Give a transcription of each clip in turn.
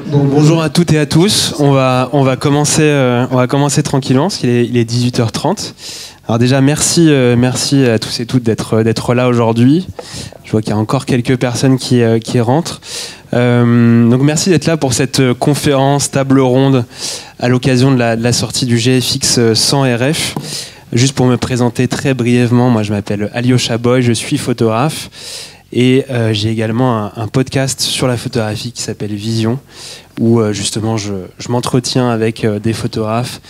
Bon, bonjour à toutes et à tous. On va commencer tranquillement parce qu'il est 18h30. Alors déjà merci à tous et toutes d'être là aujourd'hui. Je vois qu'il y a encore quelques personnes qui rentrent. Donc merci d'être là pour cette conférence table ronde à l'occasion de la sortie du GFX 100 RF. Juste pour me présenter très brièvement, moi je m'appelle Alyosha Boy, je suis photographe et j'ai également un podcast sur la photographie qui s'appelle Vision où justement je m'entretiens avec des photographes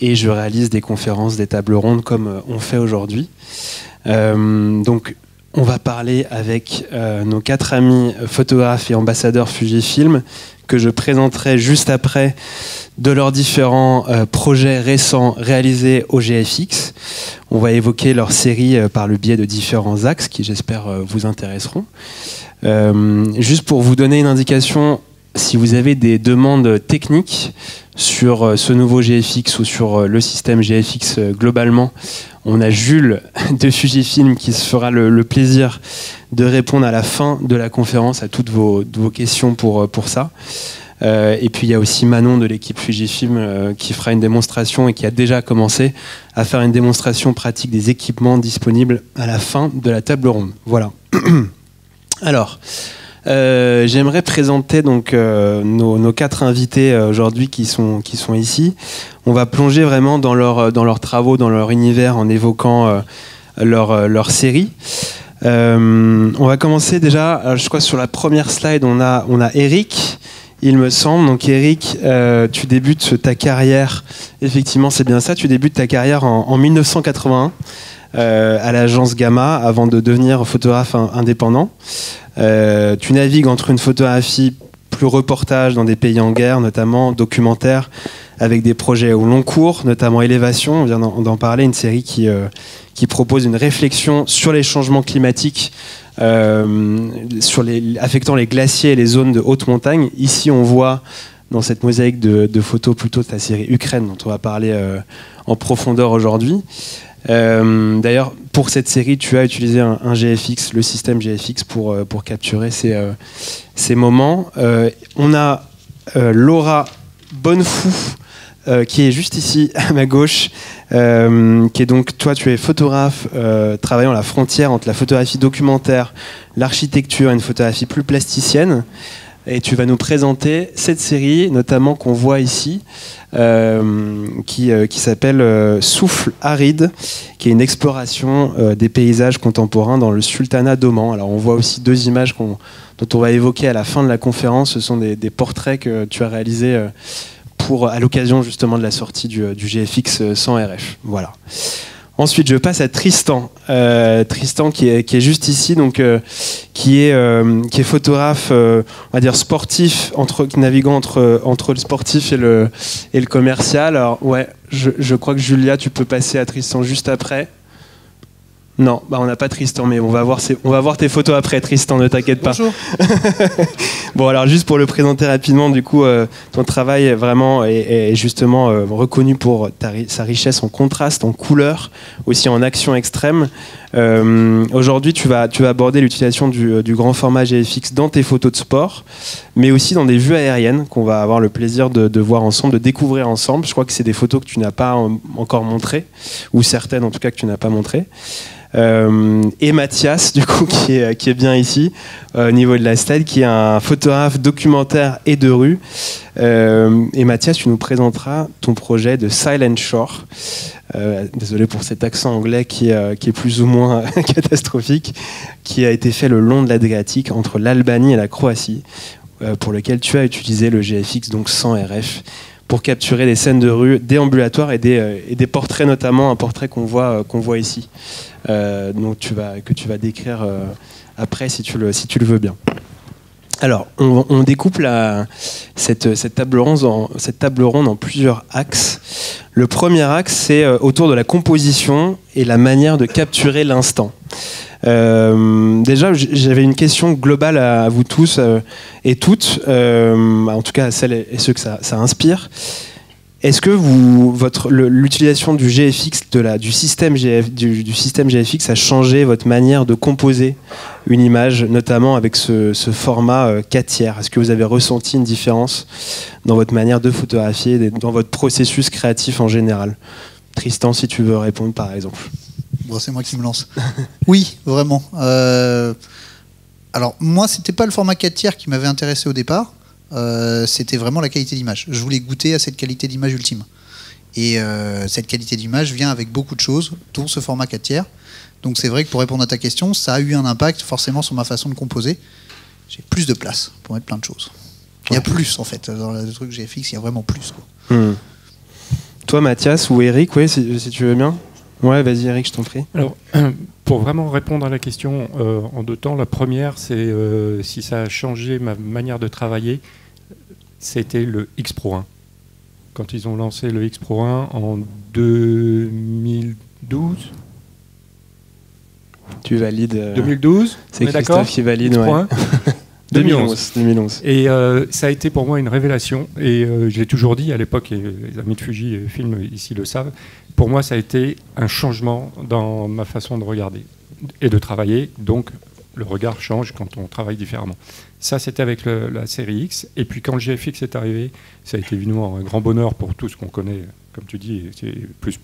et je réalise des conférences, des tables rondes comme on fait aujourd'hui. Donc on va parler avec nos 4 amis photographes et ambassadeurs Fujifilm que je présenterai juste après de leurs différents projets récents réalisés au GFX. On va évoquer leur série par le biais de différents axes qui, j'espère, vous intéresseront. Juste pour vous donner une indication, si vous avez des demandes techniques sur ce nouveau GFX ou sur le système GFX globalement, on a Jules de Fujifilm qui se fera le plaisir de répondre à la fin de la conférence à toutes vos questions pour ça. Et puis il y a aussi Manon de l'équipe Fujifilm qui fera une démonstration et qui a déjà commencé à faire une démonstration pratique des équipements disponibles à la fin de la table ronde. Voilà. Alors, j'aimerais présenter donc nos 4 invités aujourd'hui qui sont ici. On va plonger vraiment dans leurs travaux, dans leur univers en évoquant leur série. On va commencer déjà, je crois sur la première slide, on a Eric. Il me semble. Donc Eric, tu débutes ta carrière, effectivement c'est bien ça, tu débutes ta carrière en 1981 à l'agence Gamma avant de devenir photographe indépendant. Tu navigues entre une photographie plus reportage dans des pays en guerre, notamment documentaire, avec des projets au long cours, notamment Élévation, on vient d'en parler, une série qui propose une réflexion sur les changements climatiques affectant les glaciers et les zones de haute montagne. Ici, on voit dans cette mosaïque de photos plutôt de la série Ukraine, dont on va parler en profondeur aujourd'hui. D'ailleurs, pour cette série, tu as utilisé un GFX, le système GFX, pour capturer ces moments. On a Laura Bonnefou, qui est juste ici à ma gauche, qui est donc, toi tu es photographe travaillant à la frontière entre la photographie documentaire, l'architecture et une photographie plus plasticienne, et tu vas nous présenter cette série notamment qu'on voit ici qui s'appelle Souffle aride, qui est une exploration des paysages contemporains dans le sultanat d'Oman. Alors on voit aussi 2 images dont on va évoquer à la fin de la conférence. Ce sont des portraits que tu as réalisés à l'occasion justement de la sortie du GFX 100 RF. Voilà. Ensuite, je passe à Tristan. Tristan qui est juste ici, donc qui est photographe, on va dire sportif, naviguant entre le sportif et le commercial. Alors ouais, je crois que Julia, tu peux passer à Tristan juste après. Non, on n'a pas Tristan, mais on va voir tes photos après, Tristan, ne t'inquiète pas. Bonjour. Bon, alors juste pour le présenter rapidement, du coup, ton travail vraiment est justement reconnu pour sa richesse en contraste, en couleur, aussi en action extrême. Aujourd'hui, tu vas aborder l'utilisation du grand format GFX dans tes photos de sport, mais aussi dans des vues aériennes qu'on va avoir le plaisir de voir ensemble, de découvrir ensemble. Je crois que c'est des photos que tu n'as pas encore montrées, ou certaines en tout cas que tu n'as pas montrées. Et Mathias, du coup, qui est bien ici, au niveau de la slide, qui est un photographe documentaire et de rue. Et Mathias, tu nous présenteras ton projet de Silent Shore. Désolé pour cet accent anglais qui est plus ou moins catastrophique, qui a été fait le long de l'Adriatique, entre l'Albanie et la Croatie, pour lequel tu as utilisé le GFX, donc 100 RF, pour capturer des scènes de rue déambulatoires et des portraits, notamment un portrait qu'on voit ici, donc que tu vas décrire après si tu le veux bien. Alors, on découpe cette table ronde en plusieurs axes. Le premier axe, c'est autour de la composition et la manière de capturer l'instant. Déjà, j'avais une question globale à vous tous et toutes, en tout cas à celles et ceux que ça inspire. Est-ce que l'utilisation du GFX, du système GFX a changé votre manière de composer une image, notamment avec ce format 4 tiers? Est-ce que vous avez ressenti une différence dans votre manière de photographier, dans votre processus créatif en général? Tristan, si tu veux répondre par exemple. Bon, c'est moi qui me lance. Oui, vraiment. Alors moi, c'était pas le format 4 tiers qui m'avait intéressé au départ. C'était vraiment la qualité d'image. Je voulais goûter à cette qualité d'image ultime. Et cette qualité d'image vient avec beaucoup de choses, dont ce format 4 tiers. Donc c'est vrai que pour répondre à ta question, ça a eu un impact forcément sur ma façon de composer. J'ai plus de place pour mettre plein de choses. Il y a plus en fait. Dans le truc GFX, il y a vraiment plus, quoi. Toi, Mathias ou Eric, ouais, si tu veux bien. Ouais, vas-y Eric, je t'en prie. Alors, pour vraiment répondre à la question en 2 temps, la première, c'est si ça a changé ma manière de travailler, c'était le X Pro 1. Quand ils ont lancé le X Pro 1 en 2012. Tu valides 2012, c'est Christophe qui valide, ouais. 2011. Et ça a été pour moi une révélation. Et je l'ai toujours dit à l'époque, et les amis de Fuji Film ici le savent, pour moi ça a été un changement dans ma façon de regarder et de travailler. Donc le regard change quand on travaille différemment. Ça, c'était avec la série X. Et puis quand le GFX est arrivé, ça a été évidemment un grand bonheur pour tout ce qu'on connaît, comme tu dis, c'est plus.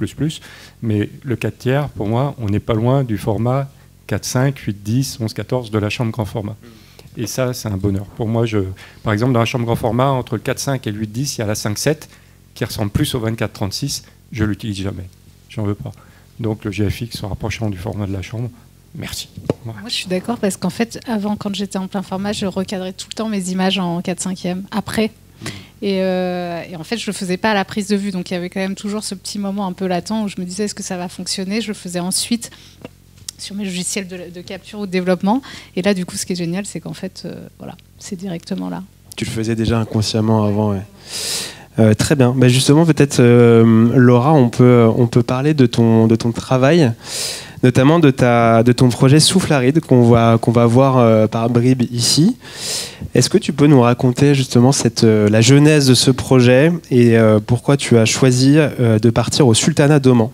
Mais le 4 tiers, pour moi, on n'est pas loin du format 4.5, 8.10, 11.14 de la chambre grand format. Et ça, c'est un bonheur. Pour moi, par exemple, dans la chambre grand format, entre le 4.5 et le 8.10, il y a la 5.7 qui ressemble plus au 24.36. Je ne l'utilise jamais. J'en veux pas. Donc le GFX, se rapprochant du format de la chambre, merci. Ouais. Moi, je suis d'accord parce qu'en fait, avant, quand j'étais en plein format, je recadrais tout le temps mes images en 4/5e. Après. Et en fait, je le faisais pas à la prise de vue. Donc il y avait quand même toujours ce petit moment un peu latent où je me disais, est-ce que ça va fonctionner? Je le faisais ensuite sur mes logiciels de capture ou de développement. Et là, du coup, ce qui est génial, c'est qu'en fait, voilà, c'est directement là. Tu le faisais déjà inconsciemment avant, ouais. Très bien. Bah justement, peut-être, Laura, on peut parler de ton travail, notamment de ton projet Souffle Aride qu'on va voir par bribes ici. Est-ce que tu peux nous raconter justement la genèse de ce projet et pourquoi tu as choisi de partir au Sultanat d'Oman?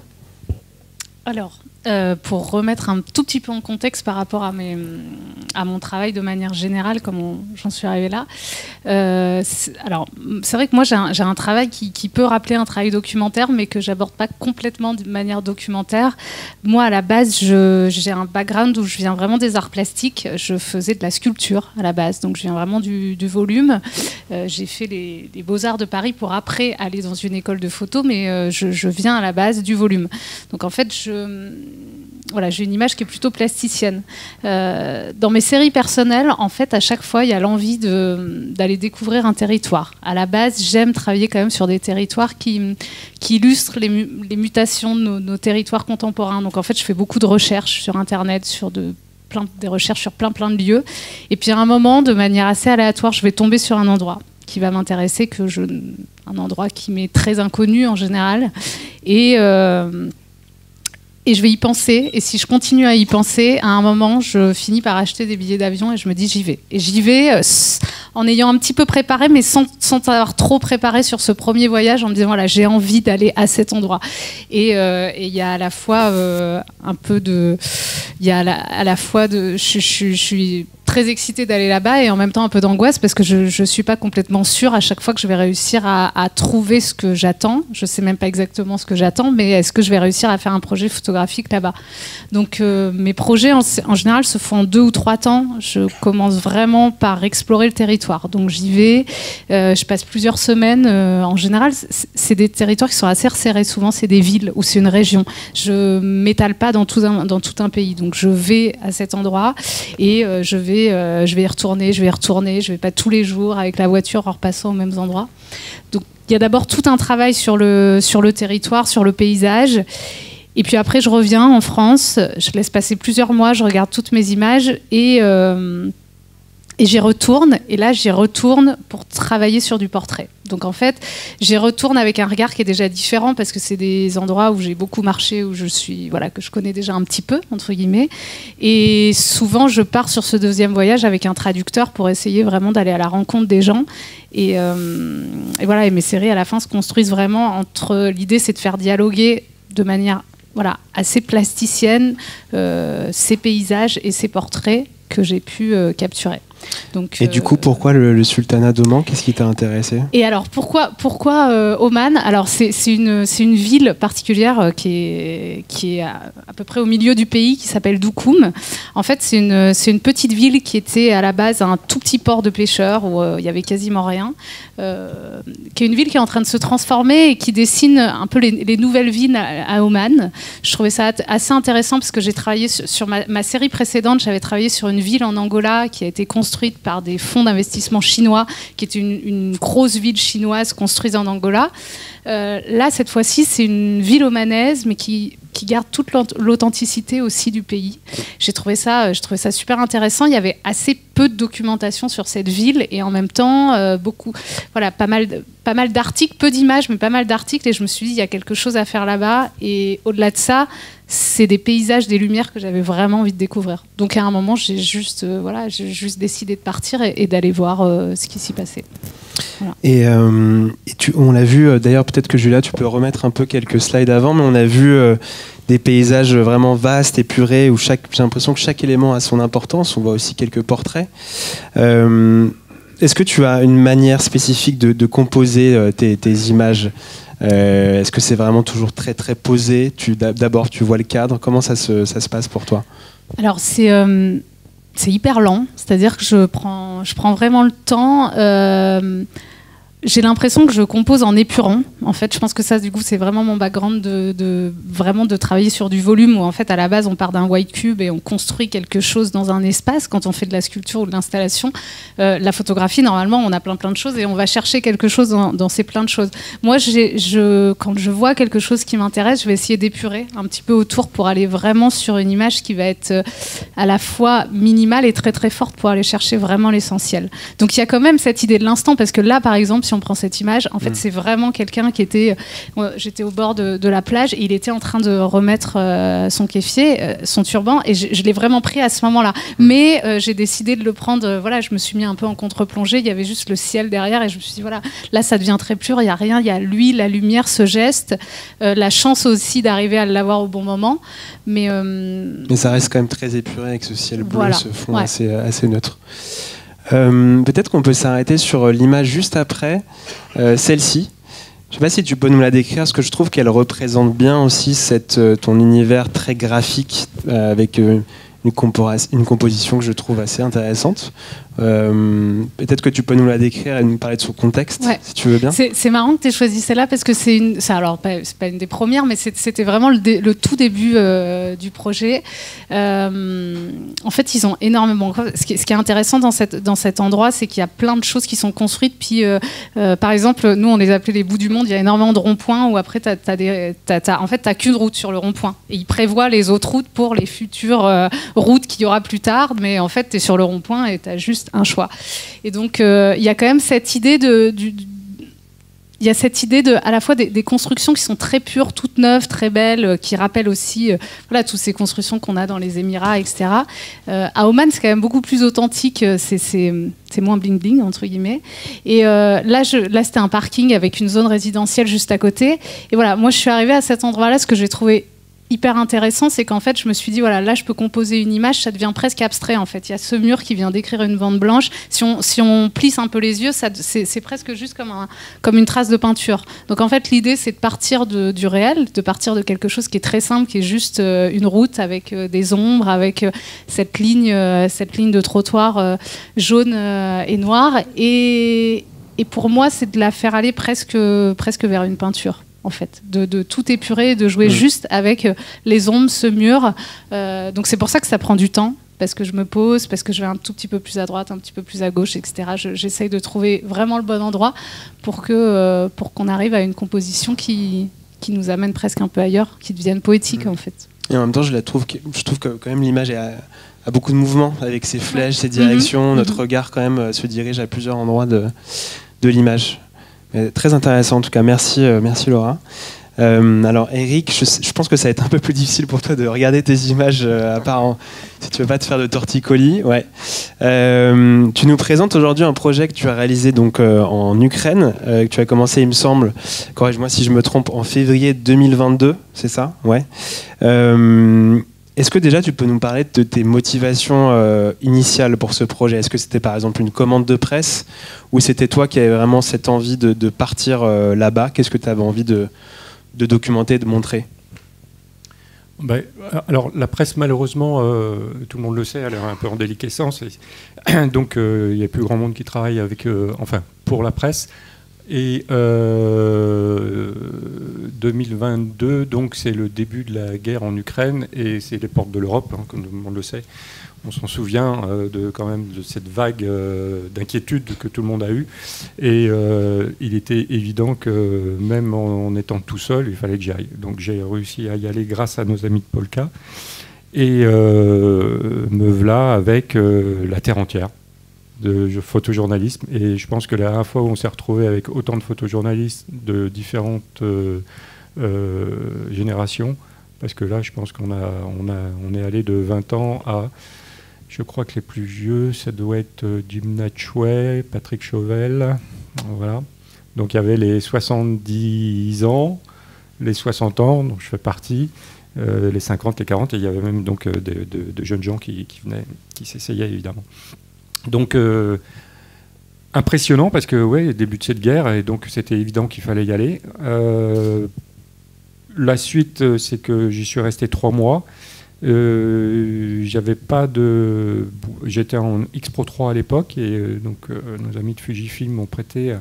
Alors, pour remettre un tout petit peu en contexte par rapport à mon travail de manière générale, comme j'en suis arrivée là. Alors, c'est vrai que moi, j'ai un travail qui peut rappeler un travail documentaire, mais que j'aborde pas complètement de manière documentaire. Moi, à la base, j'ai un background où je viens vraiment des arts plastiques. Je faisais de la sculpture à la base, donc je viens vraiment du volume. J'ai fait les Beaux-Arts de Paris pour après aller dans une école de photo, mais je viens à la base du volume. Donc en fait, j'ai une image qui est plutôt plasticienne. Dans mes séries personnelles, en fait, à chaque fois, il y a l'envie d'aller découvrir un territoire. À la base, j'aime travailler quand même sur des territoires qui illustrent les mutations de nos territoires contemporains. Donc en fait, je fais beaucoup de recherches sur Internet, des recherches sur plein de lieux. Et puis à un moment, de manière assez aléatoire, je vais tomber sur un endroit qui va m'intéresser, un endroit qui m'est très inconnu en général. Et je vais y penser, et si je continue à y penser, à un moment, je finis par acheter des billets d'avion et je me dis j'y vais. Et j'y vais en ayant un petit peu préparé, mais sans avoir trop préparé sur ce premier voyage, en me disant voilà, j'ai envie d'aller à cet endroit. Et il y a à la fois un peu de... Il y a à la fois de... Je suis très excitée d'aller là-bas et en même temps un peu d'angoisse parce que je suis pas complètement sûre à chaque fois que je vais réussir à trouver ce que j'attends. Je sais même pas exactement ce que j'attends, mais est-ce que je vais réussir à faire un projet photographique là-bas? Donc mes projets en général se font en 2 ou 3 temps. Je commence vraiment par explorer le territoire. Donc j'y vais, je passe plusieurs semaines. En général, c'est des territoires qui sont assez resserrés. Souvent, c'est des villes ou c'est une région. Je m'étale pas dans tout un pays. Donc je vais à cet endroit et je vais y retourner, je vais pas tous les jours avec la voiture en repassant aux mêmes endroits. Donc il y a d'abord tout un travail sur le territoire, sur le paysage. Et puis après, je reviens en France, je laisse passer plusieurs mois, je regarde toutes mes images et Et j'y retourne, et là j'y retourne pour travailler sur du portrait. Donc en fait, j'y retourne avec un regard qui est déjà différent parce que c'est des endroits où j'ai beaucoup marché, où que je connais déjà un petit peu, entre guillemets. Et souvent, je pars sur ce deuxième voyage avec un traducteur pour essayer vraiment d'aller à la rencontre des gens. Et voilà, et mes séries à la fin se construisent vraiment entre... L'idée, c'est de faire dialoguer de manière assez plasticienne ces paysages et ces portraits que j'ai pu capturer. Donc, et du coup, pourquoi le sultanat d'Oman? Qu'est-ce qui t'a intéressé? Et alors, pourquoi Oman? Alors, c'est une ville particulière qui est à peu près au milieu du pays, qui s'appelle Doukoum. En fait, c'est une petite ville qui était à la base un tout petit port de pêcheurs où il y avait quasiment rien, qui est une ville qui est en train de se transformer et qui dessine un peu les nouvelles villes à Oman. Je trouvais ça assez intéressant parce que j'ai travaillé sur ma série précédente, j'avais travaillé sur une ville en Angola qui a été construite par des fonds d'investissement chinois, qui est une grosse ville chinoise construite en Angola. Là, cette fois-ci, c'est une ville omanaise, mais qui garde toute l'authenticité aussi du pays. Je trouvais ça super intéressant. Il y avait assez peu de documentation sur cette ville et en même temps, pas mal d'articles, peu d'images, mais pas mal d'articles. Et je me suis dit, il y a quelque chose à faire là-bas. Et au-delà de ça, c'est des paysages, des lumières que j'avais vraiment envie de découvrir. Donc à un moment, j'ai juste décidé de partir et d'aller voir ce qui s'y passait. Voilà. Et on l'a vu, d'ailleurs peut-être que Julia, tu peux remettre un peu quelques slides avant, mais on a vu des paysages vraiment vastes, épurés, où j'ai l'impression que chaque élément a son importance. On voit aussi quelques portraits. Est-ce que tu as une manière spécifique de composer tes images? Est-ce que c'est vraiment toujours très très posé? D'abord tu vois le cadre, comment ça se passe pour toi? Alors c'est hyper lent, c'est-à-dire que je prends vraiment le temps. J'ai l'impression que je compose en épurant. En fait, je pense que ça, du coup, c'est vraiment mon background de travailler sur du volume où, en fait, à la base, on part d'un white cube et on construit quelque chose dans un espace. Quand on fait de la sculpture ou de l'installation, la photographie, normalement, on a plein de choses et on va chercher quelque chose dans ces plein de choses. Moi, quand je vois quelque chose qui m'intéresse, je vais essayer d'épurer un petit peu autour pour aller vraiment sur une image qui va être à la fois minimale et très très forte pour aller chercher vraiment l'essentiel. Donc, il y a quand même cette idée de l'instant parce que là, par exemple, si on prend cette image, en fait, c'est vraiment quelqu'un qui était... J'étais au bord de la plage et il était en train de remettre son kéfier, son turban, et je l'ai vraiment pris à ce moment-là. Mais j'ai décidé de le prendre... je me suis mis un peu en contre-plongée. Il y avait juste le ciel derrière et je me suis dit, là, ça devient très pur. Il n'y a rien. Il y a lui, la lumière, ce geste, la chance aussi d'arriver à l'avoir au bon moment. Mais ça reste quand même très épuré avec ce ciel bleu, ce fond assez neutre. Peut-être qu'on peut s'arrêter sur l'image juste après, celle-ci. Je ne sais pas si tu peux nous la décrire, parce que je trouve qu'elle représente bien aussi ton univers très graphique, avec une composition que je trouve assez intéressante. Peut-être que tu peux nous la décrire et nous parler de son contexte, si tu veux bien. C'est marrant que tu aies choisi celle-là parce que c'est pas une des premières, mais c'était vraiment le tout début du projet. En fait, ils ont énormément. Ce qui est intéressant dans cet endroit, c'est qu'il y a plein de choses qui sont construites. Puis, par exemple, nous, on les appelait les bouts du monde. Il y a énormément de ronds-points où après, t'as qu'une route sur le rond-point. Et ils prévoient les autres routes pour les futures routes qu'il y aura plus tard. Mais en fait, tu es sur le rond-point et tu as juste un choix. Et donc, il y a quand même cette idée il y a cette idée à la fois des constructions qui sont très pures, toutes neuves, très belles, qui rappellent aussi toutes ces constructions qu'on a dans les Émirats, etc. À Oman, c'est quand même beaucoup plus authentique, c'est moins bling-bling, entre guillemets. Et là, c'était un parking avec une zone résidentielle juste à côté. Et voilà, moi, je suis arrivée à cet endroit-là, ce que j'ai trouvé hyper intéressant, c'est qu'en fait, je me suis dit, là, je peux composer une image, ça devient presque abstrait, en fait. Il y a ce mur qui vient décrire une bande blanche. Si on plisse un peu les yeux, c'est presque juste comme une trace de peinture. Donc, en fait, l'idée, c'est de partir du réel, de partir de quelque chose qui est très simple, qui est juste une route avec des ombres, avec cette ligne de trottoir jaune et noire. Et pour moi, c'est de la faire aller presque vers une peinture. En fait, de tout épurer, de jouer juste avec les ombres, ce mur. Donc c'est pour ça que ça prend du temps, parce que je me pose, parce que je vais un tout petit peu plus à droite, un petit peu plus à gauche, etc. J'essaye de trouver vraiment le bon endroit pour qu'on arrive à une composition qui nous amène presque un peu ailleurs, qui devienne poétique en fait. Et en même temps, je trouve que quand même l'image est a beaucoup de mouvements avec ses flèches, ses directions. Notre regard quand même se dirige à plusieurs endroits de l'image. Très intéressant en tout cas. Merci Laura. Alors Eric, je pense que ça va être un peu plus difficile pour toi de regarder tes images à part si tu veux pas te faire de torticolis. Ouais. Tu nous présentes aujourd'hui un projet que tu as réalisé donc en Ukraine, que tu as commencé, il me semble, corrige-moi si je me trompe, en février 2022, c'est ça? Ouais. Est-ce que déjà tu peux nous parler de tes motivations initiales pour ce projet? Est-ce que c'était par exemple une commande de presse ou c'était toi qui avais vraiment cette envie de partir là-bas? Qu'est-ce que tu avais envie de documenter, de montrer? Alors la presse, malheureusement, tout le monde le sait, elle est un peu en déliquescence. Donc il n'y a plus grand monde qui travaille avec, pour la presse. Et 2022, donc c'est le début de la guerre en Ukraine et c'est les portes de l'Europe, hein, comme tout le monde le sait. On s'en souvient quand même de cette vague d'inquiétude que tout le monde a eue. Et il était évident que même en étant tout seul, il fallait que j'y aille. Donc j'ai réussi à y aller grâce à nos amis de Polka. Et me voilà avec la terre entière de photojournalisme. Et je pense que la dernière fois où on s'est retrouvé avec autant de photojournalistes de différentes générations, parce que là, je pense qu'on est allé de 20 ans à... Je crois que les plus vieux, ça doit être Jim Natchway, Patrick Chauvel. Voilà. Donc il y avait les 70 ans, les 60 ans, dont je fais partie, les 50, les 40, et il y avait même donc de jeunes gens qui venaient, qui s'essayaient évidemment. Donc impressionnant parce que ouais, début de cette guerre, et donc c'était évident qu'il fallait y aller. La suite, c'est que j'y suis resté 3 mois. J'avais pas de... J'étais en X Pro 3 à l'époque et donc nos amis de Fujifilm m'ont prêté...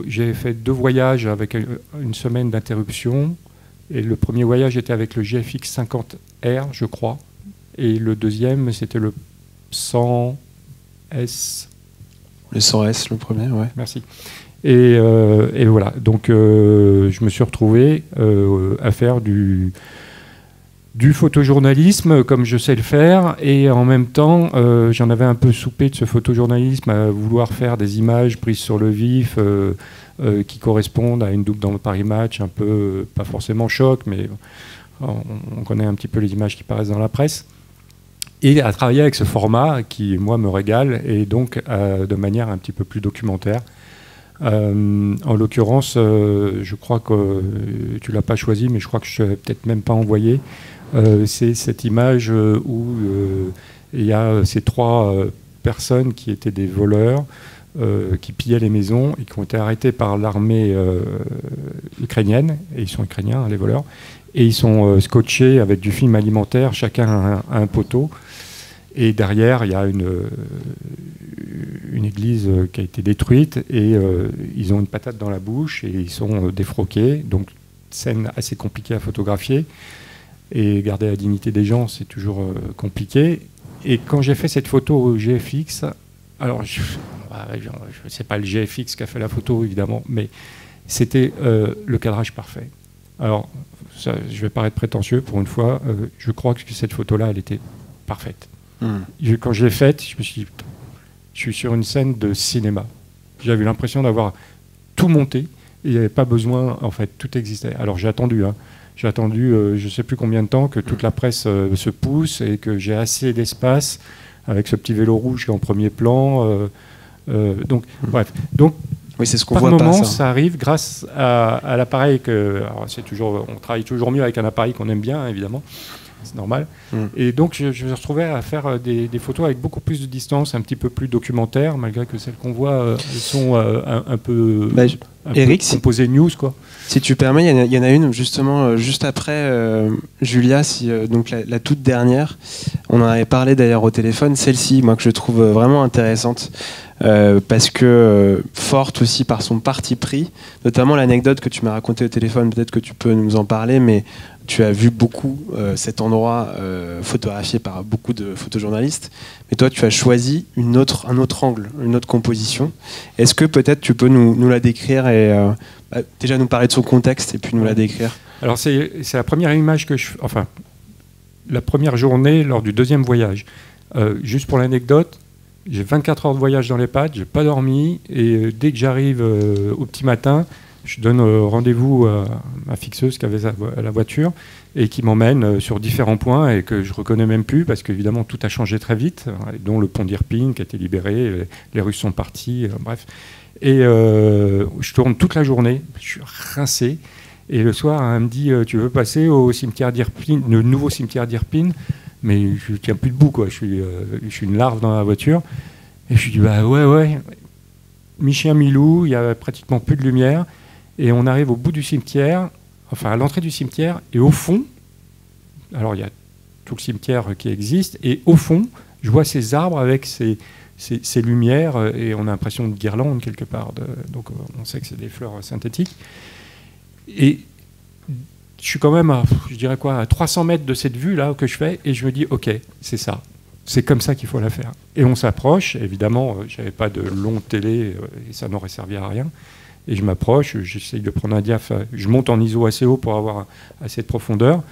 J'ai fait 2 voyages avec une semaine d'interruption et le premier voyage était avec le GFX 50R, je crois, et le deuxième c'était le 100S. Le 100S, le premier, ouais. Merci. Et voilà, donc je me suis retrouvé à faire du photojournalisme comme je sais le faire, et en même temps j'en avais un peu soupé de ce photojournalisme à vouloir faire des images prises sur le vif qui correspondent à une double dans le Paris Match, un peu, pas forcément choc, mais on connaît un petit peu les images qui paraissent dans la presse, et à travailler avec ce format qui, moi, me régale, et donc de manière un petit peu plus documentaire. En l'occurrence, je crois que tu ne l'as pas choisi, mais je crois que je ne l'ai peut-être même pas envoyé. C'est cette image où il y a ces 3 personnes qui étaient des voleurs, qui pillaient les maisons et qui ont été arrêtés par l'armée ukrainienne, et ils sont ukrainiens, hein, les voleurs, et ils sont scotchés avec du film alimentaire, chacun a un poteau, et derrière il y a une église qui a été détruite, et ils ont une patate dans la bouche et ils sont défroqués, donc scène assez compliquée à photographier. Et garder la dignité des gens, c'est toujours compliqué. Et quand j'ai fait cette photo au GFX, alors je ne sais pas le GFX qui a fait la photo, évidemment, mais c'était le cadrage parfait. Alors, ça, je vais paraître prétentieux pour une fois, je crois que cette photo-là, elle était parfaite. Quand je l'ai faite, je me suis dit, je suis sur une scène de cinéma. J'avais l'impression d'avoir tout monté, et il n'y avait pas besoin, en fait, tout existait. Alors j'ai attendu, hein. J'ai attendu je ne sais plus combien de temps que toute la presse se pousse et que j'ai assez d'espace avec ce petit vélo rouge qui est en premier plan. Bref. Donc, oui, c'est ce qu'on voit par moment, ça arrive grâce à l'appareil que... Alors, on travaille toujours mieux avec un appareil qu'on aime bien, évidemment. C'est normal. Et donc, je me suis retrouvé à faire des photos avec beaucoup plus de distance, un petit peu plus documentaires, malgré que celles qu'on voit, elles sont un peu... Eric, composées news, quoi. Si tu permets, il y en a une justement juste après Julia, donc la toute dernière. On en avait parlé d'ailleurs au téléphone. Celle-ci, moi que je trouve vraiment intéressante parce que forte aussi par son parti pris, notamment l'anecdote que tu m'as racontée au téléphone. Peut-être que tu peux nous en parler, mais tu as vu beaucoup cet endroit photographié par beaucoup de photojournalistes. Mais toi, tu as choisi un autre angle, une autre composition. Est-ce que peut-être tu peux nous la décrire et déjà nous parler de son contexte et puis nous la décrire? Alors c'est la première image que la première journée lors du deuxième voyage. Juste pour l'anecdote, j'ai 24 heures de voyage dans les pattes, j'ai pas dormi, et dès que j'arrive au petit matin, je donne rendez-vous à ma fixeuse qui avait la voiture et qui m'emmène sur différents points et que je reconnais même plus parce qu'évidemment tout a changé très vite, dont le pont d'Irpine qui a été libéré, les Russes sont partis, bref. Et je tourne toute la journée, je suis rincé. Et le soir, elle me dit tu veux passer au cimetière d'Irpine, le nouveau cimetière d'Irpine, mais je tiens plus debout, quoi. Je suis une larve dans la voiture. Et je lui dis bah ouais. Mi-chien, mi-loup, il y a pratiquement plus de lumière. Et on arrive au bout du cimetière, enfin à l'entrée du cimetière, et au fond, alors il y a tout le cimetière qui existe, et au fond, je vois ces arbres avec ces lumières, et on a l'impression de guirlande quelque part. Donc on sait que c'est des fleurs synthétiques. Et je suis quand même à 300 mètres de cette vue-là que je fais, et je me dis, ok, c'est ça. C'est comme ça qu'il faut la faire. Et on s'approche, évidemment, je n'avais pas de longue télé, et ça n'aurait servi à rien. Et je m'approche, j'essaye de prendre un diaph, je monte en ISO assez haut pour avoir assez de profondeur,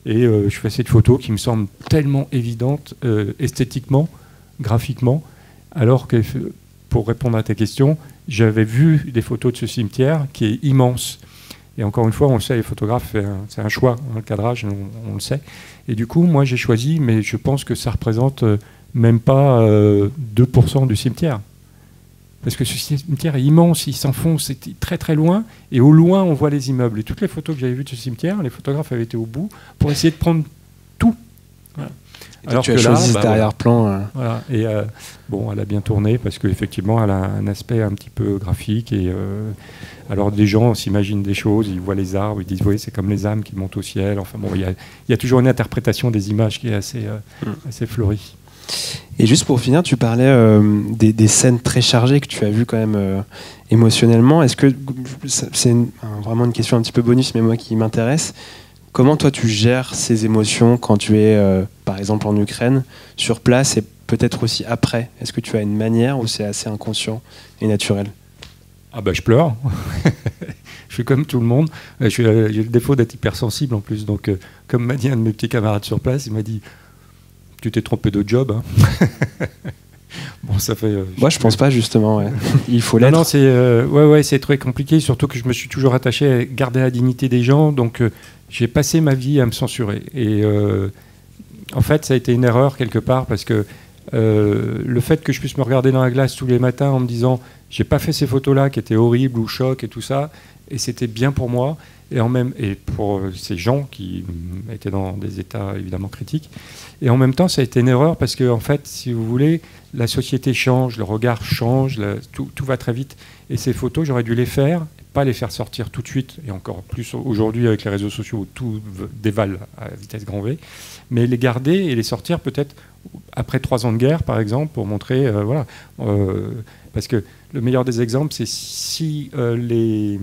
et je fais cette photo qui me semble tellement évidente esthétiquement, graphiquement, alors que, pour répondre à ta question, j'avais vu des photos de ce cimetière qui est immense. Et encore une fois, on le sait, les photographes, c'est un choix, le cadrage, on le sait. Et du coup, moi j'ai choisi, mais je pense que ça représente même pas 2% du cimetière. Parce que ce cimetière est immense, il s'enfonce très très loin, et au loin on voit les immeubles. Et toutes les photos que j'avais vues de ce cimetière, les photographes avaient été au bout pour essayer de prendre tout. Voilà. Alors tu as choisi cet arrière-plan. Voilà. Et bon, elle a bien tourné parce qu'effectivement elle a un aspect un petit peu graphique. Et alors des gens s'imaginent des choses, ils voient les arbres, ils disent oui c'est comme les âmes qui montent au ciel. Enfin bon, il y a toujours une interprétation des images qui est assez fleurie. Et juste pour finir, tu parlais des scènes très chargées que tu as vues quand même émotionnellement. Est-ce que c'est vraiment une question un petit peu bonus, mais moi qui m'intéresse. Comment toi tu gères ces émotions quand tu es, par exemple en Ukraine, sur place et peut-être aussi après? Est-ce que tu as une manière ou c'est assez inconscient et naturel? Ah bah je pleure. Je suis comme tout le monde. J'ai le défaut d'être hypersensible en plus. Donc comme m'a dit un de mes petits camarades sur place, il m'a dit tu t'es trompé de job. Hein. Bon, ça fait. Moi, je pense pas justement. Ouais. Il faut l'être. Non, c'est très compliqué. Surtout que je me suis toujours attaché à garder la dignité des gens. Donc, j'ai passé ma vie à me censurer. Et en fait, ça a été une erreur quelque part parce que le fait que je puisse me regarder dans la glace tous les matins en me disant, j'ai pas fait ces photos-là qui étaient horribles ou chocs et tout ça, et c'était bien pour moi. Et pour ces gens qui étaient dans des états évidemment critiques. Et en même temps, ça a été une erreur parce que, en fait, si vous voulez, la société change, le regard change, tout va très vite. Et ces photos, j'aurais dû les faire, pas les faire sortir tout de suite, et encore plus aujourd'hui avec les réseaux sociaux où tout dévale à vitesse grand V, mais les garder et les sortir peut-être après 3 ans de guerre, par exemple, pour montrer, parce que le meilleur des exemples, c'est si les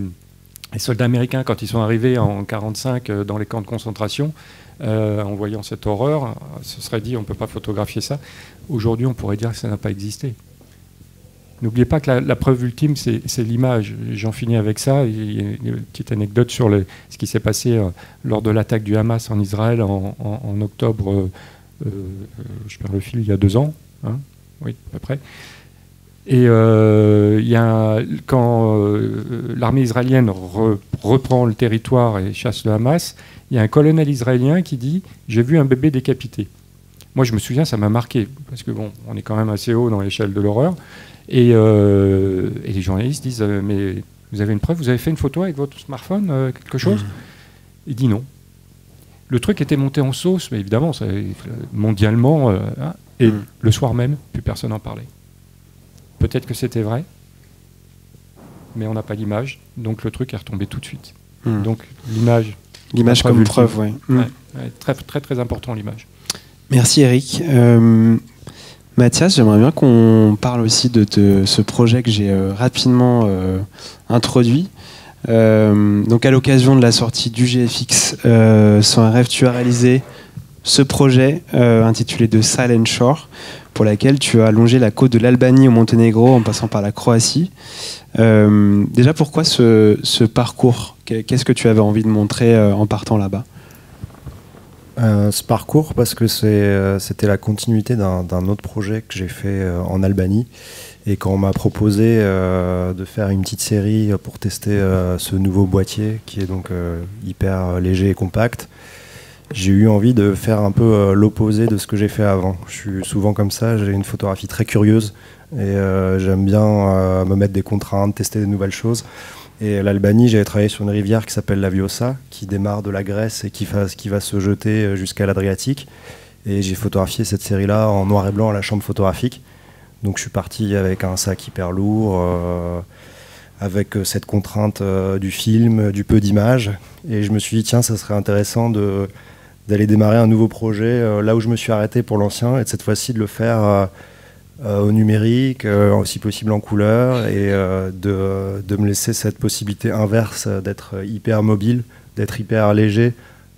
soldats américains, quand ils sont arrivés en 1945 dans les camps de concentration, en voyant cette horreur, se serait dit on ne peut pas photographier ça. Aujourd'hui, on pourrait dire que ça n'a pas existé. N'oubliez pas que la preuve ultime, c'est l'image. J'en finis avec ça. Il y a une petite anecdote sur ce qui s'est passé lors de l'attaque du Hamas en Israël en octobre, je perds le fil, il y a 2 ans. Hein, oui, à peu près. Et quand l'armée israélienne reprend le territoire et chasse le Hamas, il y a un colonel israélien qui dit « J'ai vu un bébé décapité ». Moi, je me souviens, ça m'a marqué, parce que bon, on est quand même assez haut dans l'échelle de l'horreur. Et les journalistes disent « Mais vous avez une preuve? Vous avez fait une photo avec votre smartphone, quelque chose ?» Il dit non. Le truc était monté en sauce, mais évidemment, mondialement. Et le soir même, plus personne n'en parlait. Peut-être que c'était vrai, mais on n'a pas l'image, donc le truc est retombé tout de suite. Donc l'image. L'image comme preuve, oui. Très, très, très important, l'image. Merci Eric. Mathias, j'aimerais bien qu'on parle aussi de ce projet que j'ai rapidement introduit. Donc à l'occasion de la sortie du GFX Sans un rêve, tu as réalisé ce projet intitulé The Silent Shore, pour laquelle tu as longé la côte de l'Albanie au Monténégro en passant par la Croatie. Déjà, pourquoi ce parcours? Qu'est-ce que tu avais envie de montrer en partant là-bas? Ce parcours, parce que c'était la continuité d'un autre projet que j'ai fait en Albanie. Et quand on m'a proposé de faire une petite série pour tester ce nouveau boîtier, qui est donc hyper léger et compact, j'ai eu envie de faire un peu l'opposé de ce que j'ai fait avant. Je suis souvent comme ça, j'ai une photographie très curieuse et j'aime bien me mettre des contraintes, tester des nouvelles choses. Et l'Albanie, j'avais travaillé sur une rivière qui s'appelle la Vjosa, qui démarre de la Grèce et qui va se jeter jusqu'à l'Adriatique. Et j'ai photographié cette série-là en noir et blanc à la chambre photographique. Donc je suis parti avec un sac hyper lourd, avec cette contrainte du film, du peu d'images. Et je me suis dit, tiens, ça serait intéressant d'aller démarrer un nouveau projet là où je me suis arrêté pour l'ancien, et de cette fois-ci de le faire au numérique, si possible en couleur, et de me laisser cette possibilité inverse d'être hyper mobile, d'être hyper léger,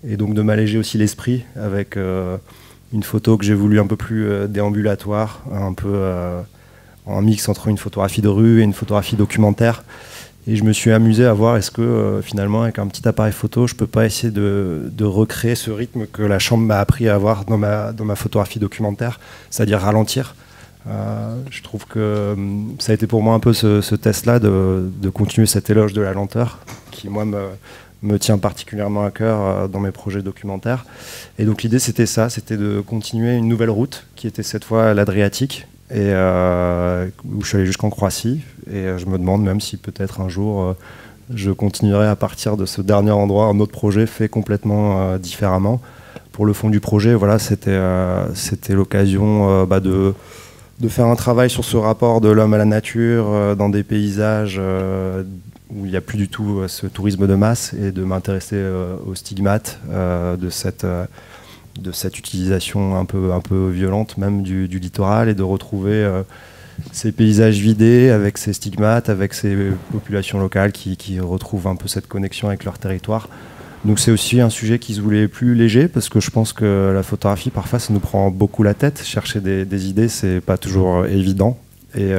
et donc de m'alléger aussi l'esprit avec une photo que j'ai voulu un peu plus déambulatoire, un peu en mix entre une photographie de rue et une photographie documentaire. Et je me suis amusé à voir est-ce que finalement avec un petit appareil photo je peux pas essayer de recréer ce rythme que la chambre m'a appris à avoir dans ma photographie documentaire, c'est-à-dire ralentir. Je trouve que ça a été pour moi un peu ce test-là de continuer cet éloge de la lenteur qui moi me tient particulièrement à cœur dans mes projets documentaires. Et donc l'idée c'était ça, c'était de continuer une nouvelle route qui était cette fois l'Adriatique, et où je suis allé jusqu'en Croatie, et je me demande même si peut-être un jour je continuerai à partir de ce dernier endroit un autre projet fait complètement différemment. Pour le fond du projet, voilà, c'était l'occasion de faire un travail sur ce rapport de l'homme à la nature dans des paysages où il n'y a plus du tout ce tourisme de masse, et de m'intéresser aux stigmates de cette utilisation un peu violente même du littoral, et de retrouver ces paysages vidés avec ces stigmates, avec ces populations locales qui retrouvent un peu cette connexion avec leur territoire. Donc c'est aussi un sujet qui se voulait plus léger, parce que je pense que la photographie parfois ça nous prend beaucoup la tête. Chercher des idées, c'est pas toujours évident, et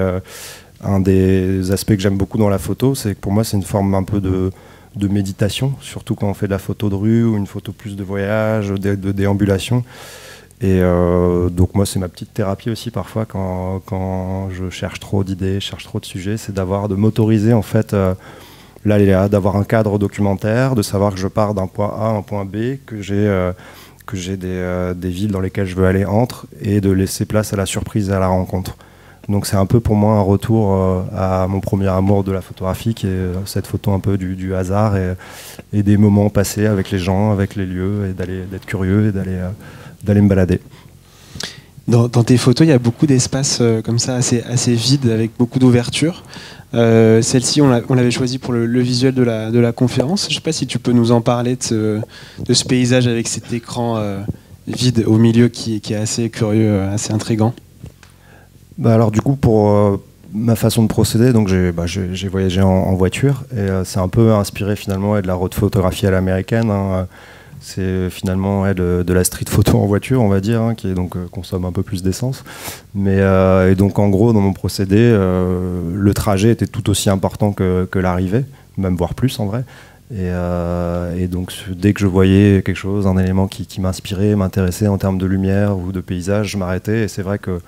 un des aspects que j'aime beaucoup dans la photo, c'est que pour moi c'est une forme un peu de méditation, surtout quand on fait de la photo de rue ou une photo plus de voyage, de déambulation. Et donc moi c'est ma petite thérapie aussi parfois quand je cherche trop d'idées, cherche trop de sujets, c'est de m'autoriser en fait d'avoir un cadre documentaire, de savoir que je pars d'un point A à un point B, que j'ai des villes dans lesquelles je veux aller entre, et de laisser place à la surprise et à la rencontre. Donc c'est un peu pour moi un retour à mon premier amour de la photographie, qui est cette photo un peu du hasard et des moments passés avec les gens, avec les lieux, et d'être curieux et d'aller me balader. Dans tes photos, il y a beaucoup d'espaces comme ça, assez vides, avec beaucoup d'ouverture. Celle-ci, on l'avait choisie pour le visuel de la conférence. Je ne sais pas si tu peux nous en parler de ce paysage avec cet écran vide au milieu qui est assez curieux, assez intriguant. Alors du coup, pour ma façon de procéder, donc j'ai voyagé en voiture, et c'est un peu inspiré finalement de la road photographie à l'américaine. C'est finalement de la street photo en voiture, on va dire, qui donc consomme un peu plus d'essence. Et donc en gros, dans mon procédé, le trajet était tout aussi important que l'arrivée, même voire plus en vrai. Et donc dès que je voyais quelque chose, un élément qui m'inspirait, m'intéressait en termes de lumière ou de paysage, je m'arrêtais. Et c'est vrai que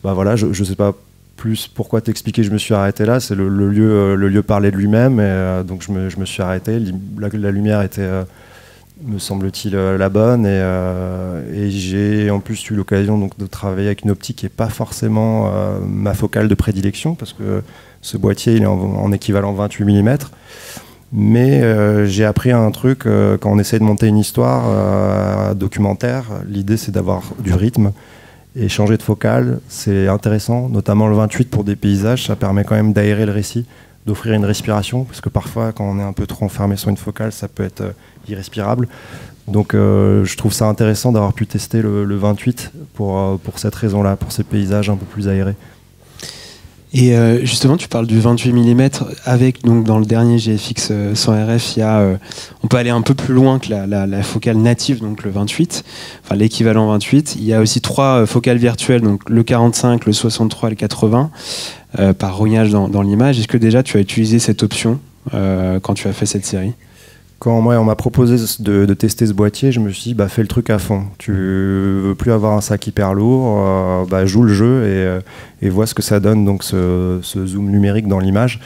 je ne sais pas plus pourquoi t'expliquer, je me suis arrêté là. C'est le lieu parlait de lui-même, et donc je me suis arrêté. La lumière était, me semble-t-il, la bonne, et j'ai en plus eu l'occasion donc de travailler avec une optique qui n'est pas forcément ma focale de prédilection, parce que ce boîtier il est en équivalent 28 mm. Mais j'ai appris un truc quand on essaie de monter une histoire documentaire. L'idée c'est d'avoir du rythme. Et changer de focale, c'est intéressant, notamment le 28 pour des paysages, ça permet quand même d'aérer le récit, d'offrir une respiration, parce que parfois quand on est un peu trop enfermé sur une focale, ça peut être irrespirable. Donc je trouve ça intéressant d'avoir pu tester le 28 pour cette raison-là, pour ces paysages un peu plus aérés. Et justement, tu parles du 28 mm avec, donc, dans le dernier GFX 100 RF, on peut aller un peu plus loin que la focale native, donc le 28, enfin l'équivalent 28. Il y a aussi 3 focales virtuelles, donc le 45, le 63 et le 80, par rognage dans l'image. Est-ce que déjà tu as utilisé cette option quand tu as fait cette série ? Quand on m'a proposé de tester ce boîtier, je me suis dit, fais le truc à fond. Tu veux plus avoir un sac hyper lourd, joue le jeu et vois ce que ça donne, donc ce zoom numérique dans l'image.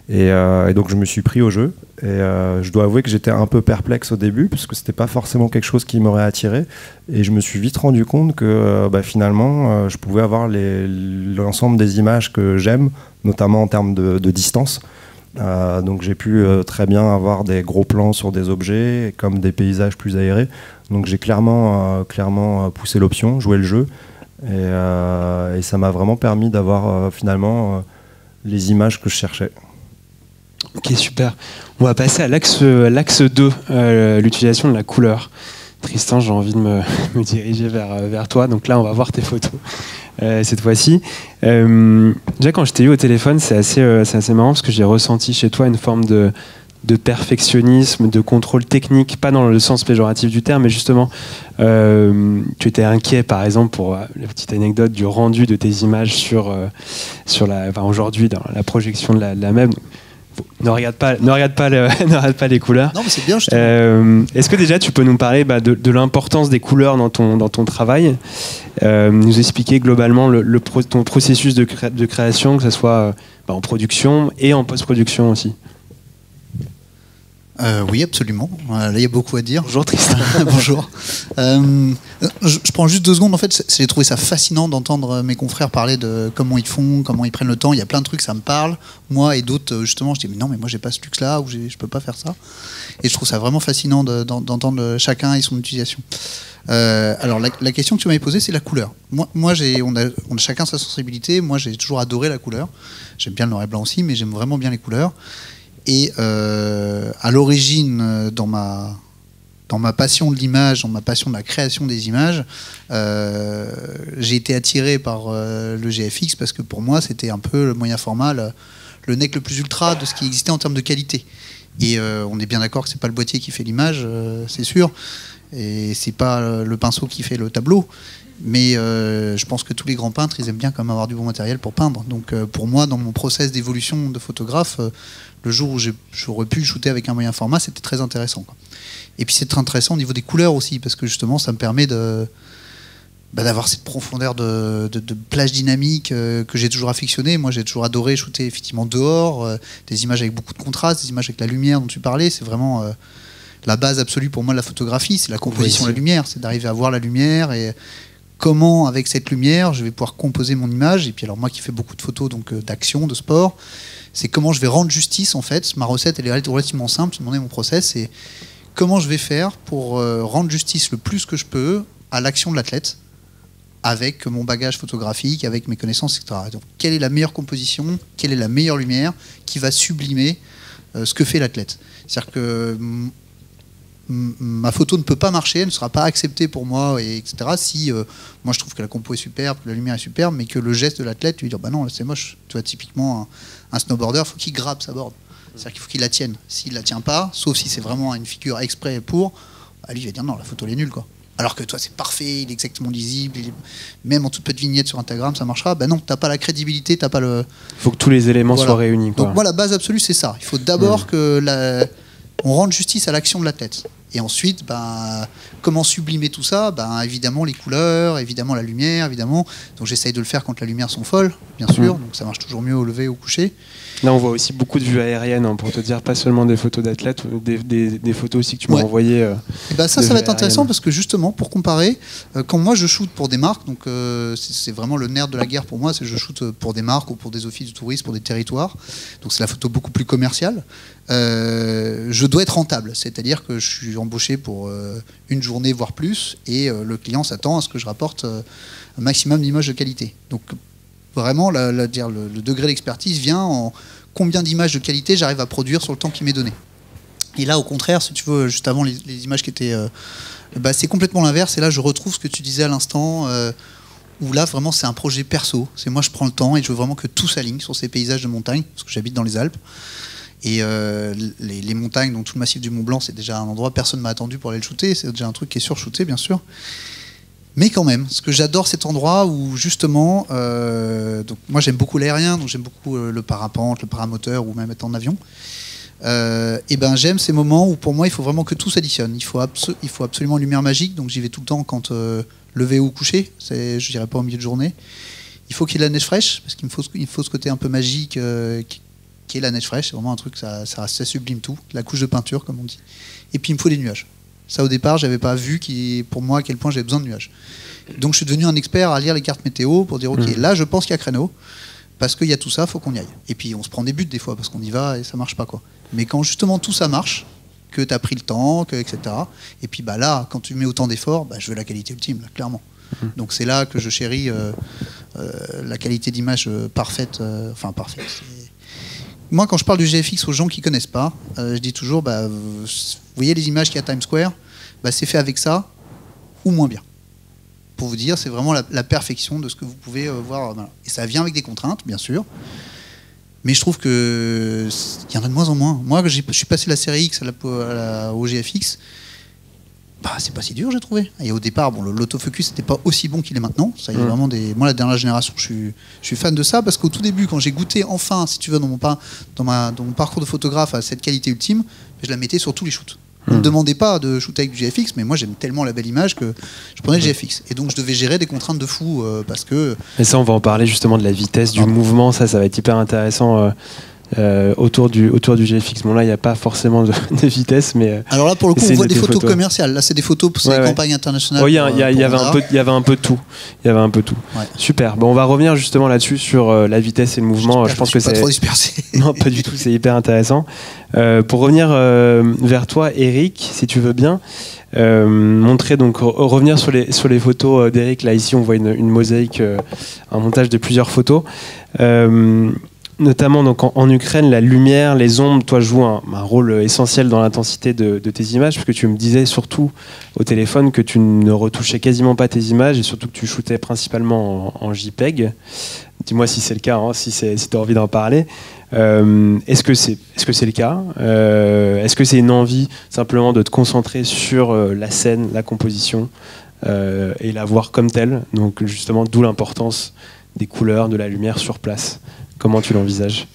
Et donc je me suis pris au jeu. Et je dois avouer que j'étais un peu perplexe au début, parce que c'était pas forcément quelque chose qui m'aurait attiré. Et je me suis vite rendu compte que finalement, je pouvais avoir l'ensemble des images que j'aime, notamment en termes de distance. Donc j'ai pu très bien avoir des gros plans sur des objets comme des paysages plus aérés. Donc j'ai clairement poussé l'option, joué le jeu et ça m'a vraiment permis d'avoir finalement les images que je cherchais. Ok, super. On va passer à l'axe 2, l'utilisation de la couleur. Tristan, j'ai envie de me diriger vers toi. Donc là, on va voir tes photos cette fois-ci. Déjà, quand je t'ai eu au téléphone, c'est assez marrant parce que j'ai ressenti chez toi une forme de perfectionnisme, de contrôle technique, pas dans le sens péjoratif du terme, mais justement, tu étais inquiet, par exemple, pour la petite anecdote du rendu de tes images aujourd'hui dans la projection de la MEB. Ne regarde pas les couleurs. Non, mais c'est bien, justement. Est-ce que déjà tu peux nous parler de l'importance des couleurs dans ton travail, nous expliquer globalement ton processus de création, que ce soit en production et en post-production aussi? Oui, absolument. Là, il y a beaucoup à dire. Bonjour Tristan. Bonjour. Je prends juste 2 secondes. En fait, j'ai trouvé ça fascinant d'entendre mes confrères parler de comment ils font, comment ils prennent le temps. Il y a plein de trucs, ça me parle. Moi et d'autres, justement, je dis mais non, mais moi j'ai pas ce luxe-là ou je peux pas faire ça. Et je trouve ça vraiment fascinant d'entendre chacun et son utilisation. Alors la question que tu m'avais posée, c'est la couleur. Moi on a chacun sa sensibilité. Moi, j'ai toujours adoré la couleur. J'aime bien le noir et blanc aussi, mais j'aime vraiment bien les couleurs. Et à l'origine, dans ma passion de l'image, dans ma passion de la création des images, j'ai été attiré par le GFX parce que pour moi, c'était un peu le moyen format, le nec le plus ultra de ce qui existait en termes de qualité. Et on est bien d'accord que c'est pas le boîtier qui fait l'image, c'est sûr, et c'est pas le pinceau qui fait le tableau. Mais je pense que tous les grands peintres, ils aiment bien quand même avoir du bon matériel pour peindre. Donc pour moi, dans mon process d'évolution de photographe, le jour où j'aurais pu shooter avec un moyen format, c'était très intéressant, quoi. Et puis c'est très intéressant au niveau des couleurs aussi, parce que justement, ça me permet d'avoir cette profondeur de plage dynamique que j'ai toujours affectionné. Moi, j'ai toujours adoré shooter effectivement dehors, des images avec beaucoup de contraste, des images avec la lumière dont tu parlais. C'est vraiment la base absolue pour moi de la photographie, c'est la composition de la lumière, c'est d'arriver à voir la lumière et comment, avec cette lumière, je vais pouvoir composer mon image. Et puis alors moi qui fais beaucoup de photos, donc d'action, de sport, c'est comment je vais rendre justice, en fait. Ma recette, elle est relativement simple. Tu me demandais mon process, c'est comment je vais faire pour rendre justice le plus que je peux à l'action de l'athlète, avec mon bagage photographique, avec mes connaissances, etc. Donc, quelle est la meilleure composition, quelle est la meilleure lumière qui va sublimer ce que fait l'athlète. C'est-à-dire que ma photo ne peut pas marcher, elle ne sera pas acceptée pour moi, etc. Si moi je trouve que la compo est superbe, que la lumière est superbe, mais que le geste de l'athlète lui dit bah non, là c'est moche. Tu vois, typiquement un snowboarder, il faut qu'il grabe sa board. C'est-à-dire qu'il faut qu'il la tienne. S'il la tient pas, sauf si c'est vraiment une figure exprès pour, lui il va dire non, la photo elle est nulle, quoi. Alors que toi c'est parfait, il est exactement lisible, même en toute petite vignette sur Instagram ça marchera. Ben non, t'as pas la crédibilité, t'as pas le. Il faut que tous les éléments soient réunis, quoi. Donc moi la base absolue c'est ça. Il faut d'abord on rende justice à l'action de l'athlète. Et ensuite, comment sublimer tout ça? Évidemment les couleurs, évidemment la lumière, évidemment. Donc j'essaye de le faire quand la lumière sont folles, bien sûr. Donc ça marche toujours mieux au lever ou au coucher. Là, on voit aussi beaucoup de vues aériennes, pour te dire, pas seulement des photos d'athlètes, des photos aussi que tu m'as envoyées. Ça va être intéressant parce que justement, pour comparer, quand moi je shoot pour des marques, donc c'est vraiment le nerf de la guerre pour moi, c'est que je shoot pour des marques ou pour des offices de tourisme, pour des territoires. Donc c'est la photo beaucoup plus commerciale. Je dois être rentable, c'est-à-dire que je suis embauché pour une journée voire plus, et le client s'attend à ce que je rapporte un maximum d'images de qualité. Donc vraiment, le degré d'expertise vient en combien d'images de qualité j'arrive à produire sur le temps qui m'est donné. Et là, au contraire, si tu veux, juste avant les images qui étaient, c'est complètement l'inverse. Et là, je retrouve ce que tu disais à l'instant. Où là vraiment c'est un projet perso, c'est moi je prends le temps et je veux vraiment que tout s'aligne sur ces paysages de montagne, parce que j'habite dans les Alpes. Et les montagnes, donc tout le massif du Mont Blanc, c'est déjà un endroit, personne ne m'a attendu pour aller le shooter, c'est déjà un truc qui est surshooté bien sûr. Mais quand même, ce que j'adore cet endroit où justement, donc moi j'aime beaucoup l'aérien, donc j'aime beaucoup le parapente, le paramoteur ou même être en avion. Et ben j'aime ces moments où pour moi il faut vraiment que tout s'additionne. Il faut absolument lumière magique, donc j'y vais tout le temps quand levé ou couché, je dirais pas au milieu de journée. Il faut qu'il y ait de la neige fraîche, parce qu'il me faut ce côté un peu magique qui est la neige fraîche. C'est vraiment un truc, ça sublime tout, la couche de peinture comme on dit. Et puis il me faut des nuages. Ça au départ j'avais pas vu pour moi à quel point j'avais besoin de nuages. Donc je suis devenu un expert à lire les cartes météo pour dire ok, là je pense qu'il y a créneau. Parce qu'il y a tout ça, il faut qu'on y aille. Et puis on se prend des buts des fois, parce qu'on y va et ça marche pas, quoi. Mais quand justement tout ça marche, que tu as pris le temps, etc. Et puis bah, là, quand tu mets autant d'efforts, bah, je veux la qualité ultime, là, clairement. Donc c'est là que je chéris la qualité d'image parfaite. Parfaite. Moi, quand je parle du GFX aux gens qui ne connaissent pas, je dis toujours, bah, vous voyez les images qu'il y a à Times Square, bah, c'est fait avec ça, ou moins bien. Pour vous dire, c'est vraiment la perfection de ce que vous pouvez voir. Voilà. Et ça vient avec des contraintes, bien sûr. Mais je trouve qu'il y en a de moins en moins. Moi, je suis passé de la série X au GFX. Bah, c'est pas si dur, j'ai trouvé. Et au départ, bon, l'autofocus n'était pas aussi bon qu'il est maintenant. Ça, il y a vraiment moi, la dernière génération, je suis fan de ça parce qu'au tout début, quand j'ai goûté enfin, si tu veux, dans mon parcours de photographe à cette qualité ultime, je la mettais sur tous les shoots. On ne me demandait pas de shooter avec du GFX, mais moi j'aime tellement la belle image que je prenais le GFX. Et donc je devais gérer des contraintes de fou parce que... Et ça, on va en parler justement de la vitesse, du mouvement, ça va être hyper intéressant autour du GFX. Bon là, il n'y a pas forcément de vitesse, mais... Alors là, pour le coup, on voit des photos commerciales. Là, c'est des photos pour les campagnes internationales. Oui, il y avait un peu de tout. Ouais. Super. Bon, on va revenir justement là-dessus sur la vitesse et le mouvement. Je pense que c'est pas trop dispersé. Non, pas du tout. C'est hyper intéressant. Pour revenir vers toi, Eric, si tu veux bien, revenir sur les photos d'Eric. Là, ici, on voit une mosaïque, un montage de plusieurs photos. Notamment donc en Ukraine, la lumière, les ombres, toi jouent un rôle essentiel dans l'intensité de tes images, parce que tu me disais surtout au téléphone que tu ne retouchais quasiment pas tes images et surtout que tu shootais principalement en JPEG. Dis-moi si c'est le cas, hein, si tu as envie d'en parler. Est-ce que c'est le cas Est-ce que c'est une envie simplement de te concentrer sur la scène, la composition et la voir comme telle? Donc justement, d'où l'importance des couleurs, de la lumière sur place. Comment tu l'envisages?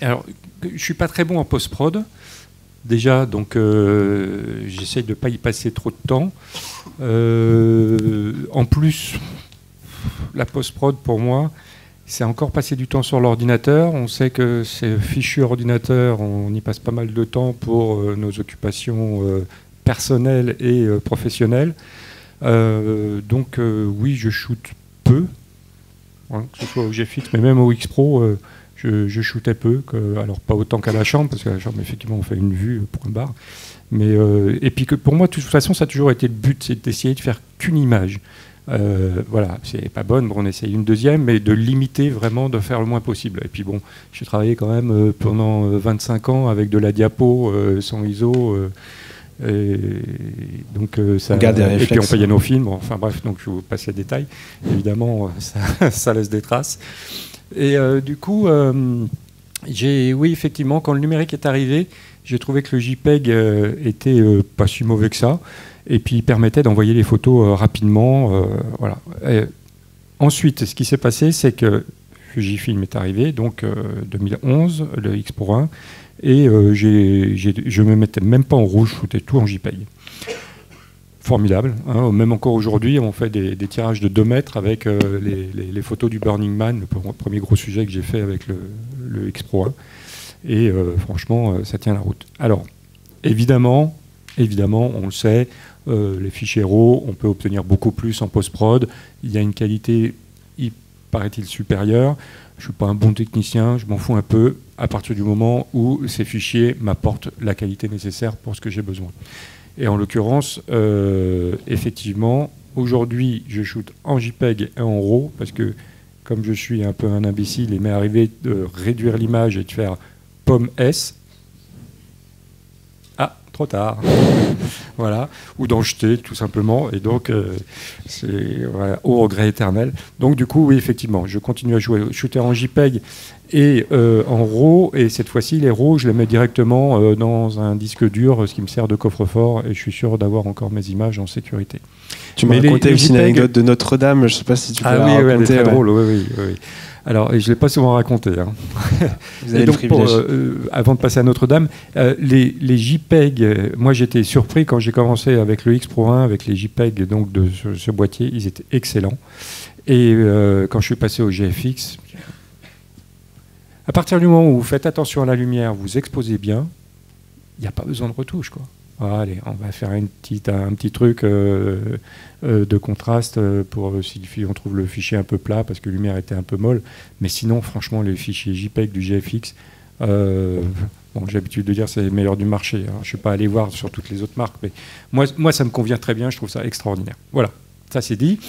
Alors, je suis pas très bon en post-prod. Déjà, donc j'essaye de ne pas y passer trop de temps. En plus, la post-prod, pour moi, c'est encore passer du temps sur l'ordinateur. On sait que ces fichus ordinateur, on y passe pas mal de temps pour nos occupations personnelles et professionnelles. Donc, oui, je shoote peu. Que ce soit au GFX, mais même au X-Pro, je shootais peu, alors pas autant qu'à la chambre, parce qu'à la chambre, effectivement, on fait une vue, point barre. Mais, et puis que pour moi, de toute façon, ça a toujours été le but, c'est d'essayer de faire qu'une image. Voilà, c'est pas bonne, on essaye une deuxième, mais de limiter vraiment, de faire le moins possible. Et puis bon, j'ai travaillé quand même pendant 25 ans avec de la diapo sans ISO. Et donc ça, et puis on payait nos films, enfin bref, donc je vous passe les détails, évidemment ça laisse des traces. Et du coup oui, effectivement, quand le numérique est arrivé, j'ai trouvé que le JPEG était pas si mauvais que ça, et puis il permettait d'envoyer les photos rapidement, voilà. Ensuite, ce qui s'est passé, c'est que Fujifilm est arrivé, donc 2011, le X Pro 1, et je me mettais même pas en rouge, je shootais tout en JPEG. Formidable, hein. Même encore aujourd'hui, on fait des tirages de 2 mètres avec les photos du Burning Man, le premier gros sujet que j'ai fait avec le X Pro 1. Et franchement, ça tient la route. Alors, évidemment, on le sait, les fichiers RAW, on peut obtenir beaucoup plus en post-prod. Il y a une qualité, paraît-il, supérieure. Je ne suis pas un bon technicien, je m'en fous un peu, à partir du moment où ces fichiers m'apportent la qualité nécessaire pour ce que j'ai besoin. Et en l'occurrence, effectivement, aujourd'hui, je shoot en JPEG et en RAW, parce que, comme je suis un peu un imbécile, il m'est arrivé de réduire l'image et de faire pomme S. Ah, trop tard. voilà, ou d'en jeter tout simplement. Et donc, c'est voilà, au regret éternel. Donc du coup, oui, effectivement, je continue à shooter en JPEG et en RAW. Et cette fois-ci, les RAW, je les mets directement dans un disque dur, ce qui me sert de coffre-fort. Et je suis sûr d'avoir encore mes images en sécurité. Tu m'as raconté aussi une anecdote de Notre-Dame. Je ne sais pas si tu peux la raconter. Oui, elle est très drôle. Oui. Alors, et je ne l'ai pas souvent raconté. Hein. Vous avez le privilège. Avant de passer à Notre-Dame, les JPEG, moi j'étais surpris quand j'ai commencé avec le X Pro 1, avec les JPEG donc, de ce boîtier, ils étaient excellents. Et quand je suis passé au GFX, à partir du moment où vous faites attention à la lumière, vous exposez bien, il n'y a pas besoin de retouche, quoi. Allez, on va faire un petit truc de contraste pour si on trouve le fichier un peu plat parce que la lumière était un peu molle. Mais sinon, franchement, les fichiers JPEG du GFX, j'ai l'habitude de dire c'est les meilleurs du marché. Hein. Je ne suis pas allé voir sur toutes les autres marques, mais moi, ça me convient très bien. Je trouve ça extraordinaire. Voilà, ça c'est dit.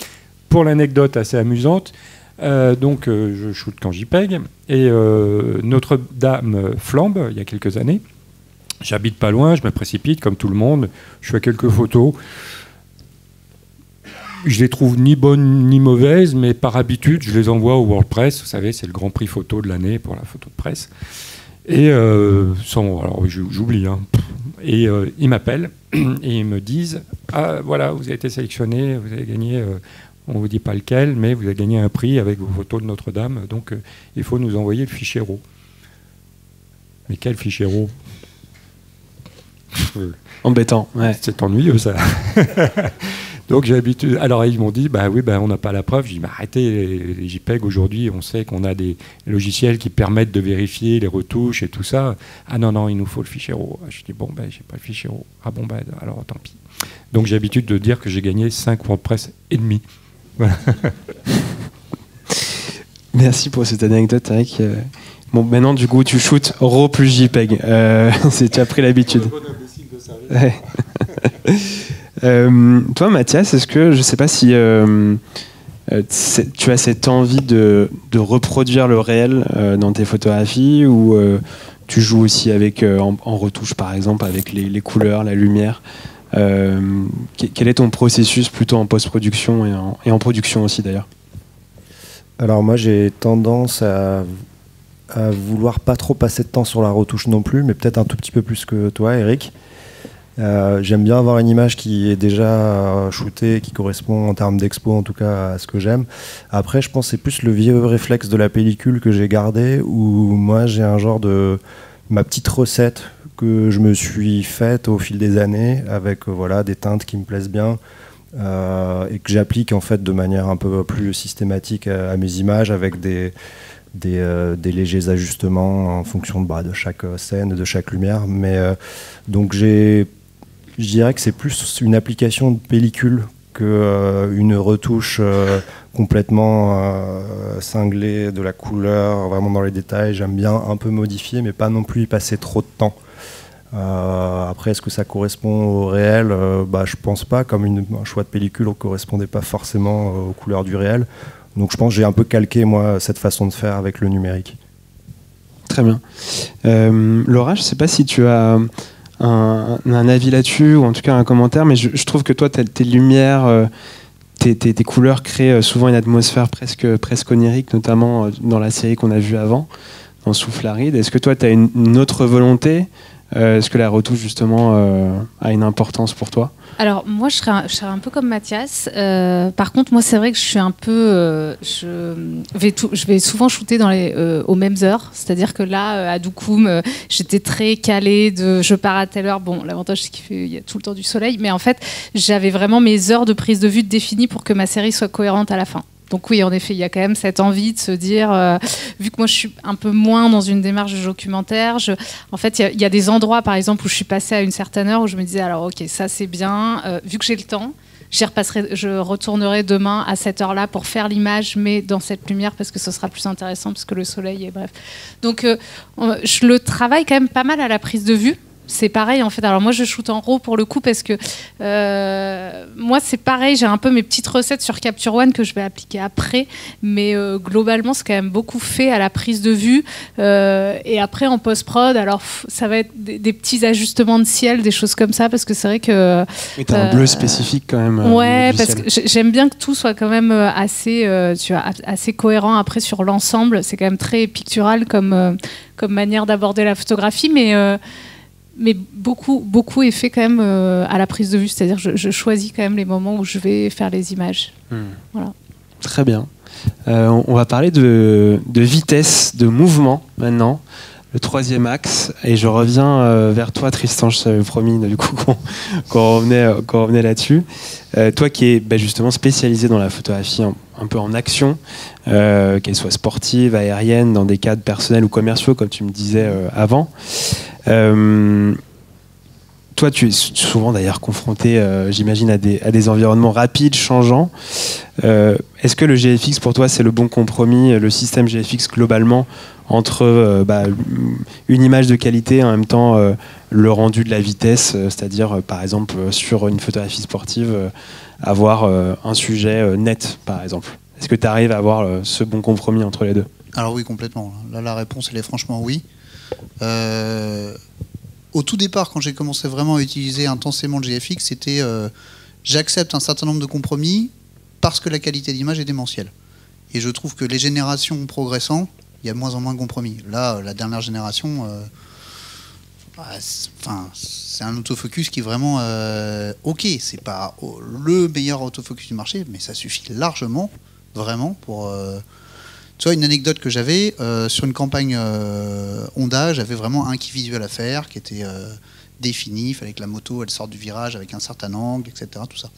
Pour l'anecdote assez amusante, je shoot qu'en JPEG et Notre-Dame flambe il y a quelques années. J'habite pas loin, je me précipite comme tout le monde, je fais quelques photos. Je les trouve ni bonnes ni mauvaises, mais par habitude, je les envoie au WordPress. Vous savez, c'est le grand prix photo de l'année pour la photo de presse. Et alors j'oublie. Hein. Et ils m'appellent et ils me disent ah voilà, vous avez été sélectionné, vous avez gagné. On ne vous dit pas lequel, mais vous avez gagné un prix avec vos photos de Notre-Dame. Donc il faut nous envoyer le fichier RAW. Mais quel fichier RAW? Embêtant, ouais. C'est ennuyeux ça. Donc j'ai l'habitude. Alors ils m'ont dit on n'a pas la preuve. J'ai dit arrêtez les JPEG aujourd'hui, on sait qu'on a des logiciels qui permettent de vérifier les retouches et tout ça. Ah non, il nous faut le fichier RAW. Je dis j'ai pas le fichier RAW. Ah alors tant pis. Donc j'ai l'habitude de dire que j'ai gagné 5 WordPress et demi. Voilà. Merci pour cette anecdote, Eric. Bon, maintenant, du coup, tu shootes RAW plus JPEG. Tu as pris l'habitude. Ouais. Toi, Mathias, est-ce que, je ne sais pas si tu as cette envie de reproduire le réel dans tes photographies ou tu joues aussi avec, en retouche, par exemple, avec les couleurs, la lumière quel est ton processus plutôt en post-production et en production aussi, d'ailleurs? Alors, moi, j'ai tendance à vouloir pas trop passer de temps sur la retouche non plus, mais peut-être un tout petit peu plus que toi, Eric. J'aime bien avoir une image qui est déjà shootée, qui correspond en termes d'expo en tout cas à ce que j'aime. Après, je pense que c'est plus le vieux réflexe de la pellicule que j'ai gardé, où moi j'ai un genre de ma petite recette que je me suis faite au fil des années avec des teintes qui me plaisent bien et que j'applique en fait de manière un peu plus systématique à mes images avec des légers ajustements en fonction de chaque scène, de chaque lumière. Mais donc je dirais que c'est plus une application de pellicule qu'une retouche complètement cinglée de la couleur, vraiment dans les détails. J'aime bien un peu modifier, mais pas non plus y passer trop de temps. Après, est-ce que ça correspond au réel? Je pense pas. Comme un choix de pellicule, on ne correspondait pas forcément aux couleurs du réel. Donc je pense que j'ai un peu calqué, moi, cette façon de faire avec le numérique. Très bien. Laura, je ne sais pas si tu as un avis là-dessus, ou en tout cas un commentaire, mais je trouve que toi, tes lumières, tes couleurs créent souvent une atmosphère presque onirique, notamment dans la série qu'on a vue avant, dans Souffle Aride. Est-ce que toi, tu as une autre volonté? Est-ce que la retouche, justement, a une importance pour toi? Alors, moi, je serais un peu comme Mathias. Par contre, moi, c'est vrai que je suis un peu... je vais souvent shooter aux mêmes heures. C'est-à-dire que là, à Doukoum, j'étais très calée je pars à telle heure. Bon, l'avantage, c'est qu'il y a tout le temps du soleil. Mais en fait, j'avais vraiment mes heures de prise de vue définies pour que ma série soit cohérente à la fin. Donc oui, en effet, il y a quand même cette envie de se dire, vu que moi je suis un peu moins dans une démarche de documentaire, en fait, il y a des endroits, par exemple, où je suis passée à une certaine heure, où je me disais, alors ok, ça c'est bien, vu que j'ai le temps, je retournerai demain à cette heure-là pour faire l'image, mais dans cette lumière, parce que ce sera plus intéressant, parce que le soleil est bref. Donc je le travaille quand même pas mal à la prise de vue. C'est pareil en fait. Alors moi je shoot en RAW pour le coup parce que moi c'est pareil, j'ai un peu mes petites recettes sur Capture One que je vais appliquer après, mais globalement c'est quand même beaucoup fait à la prise de vue et après en post-prod. Alors ça va être des petits ajustements de ciel, des choses comme ça parce que c'est vrai que... Et t'as un bleu spécifique quand même. Ouais, parce que j'aime bien que tout soit quand même assez, assez cohérent après sur l'ensemble. C'est quand même très pictural comme manière d'aborder la photographie, mais beaucoup est fait quand même à la prise de vue, c'est-à-dire je choisis quand même les moments où je vais faire les images. Voilà. Très bien. On va parler de vitesse, de mouvement maintenant, le troisième axe, et je reviens vers toi Tristan, je t'avais promis du coup qu'on revenait là-dessus. Toi qui es justement spécialisé dans la photographie un peu en action, qu'elle soit sportive, aérienne, dans des cadres personnels ou commerciaux comme tu me disais avant. Toi, tu es souvent d'ailleurs confronté, j'imagine, à des environnements rapides, changeants. Est-ce que le GFX, pour toi, c'est le bon compromis, le système GFX globalement, entre une image de qualité et en même temps le rendu de la vitesse, c'est-à-dire, par exemple, sur une photographie sportive, avoir un sujet net, par exemple. Est-ce que tu arrives à avoir ce bon compromis entre les deux ? Alors oui, complètement. Là, la réponse, elle est franchement oui. Au tout départ, quand j'ai commencé vraiment à utiliser intensément le GFX, c'était j'accepte un certain nombre de compromis parce que la qualité d'image est démentielle. Et je trouve que les générations progressant, il y a de moins en moins de compromis. Là, la dernière génération, c'est un autofocus qui est vraiment ok. C'est pas le meilleur autofocus du marché, mais ça suffit largement, vraiment, pour... Tu vois, une anecdote que j'avais, sur une campagne Honda, j'avais vraiment un key visuel à faire, qui était défini, il fallait que la moto elle sorte du virage avec un certain angle, etc. Tout ça.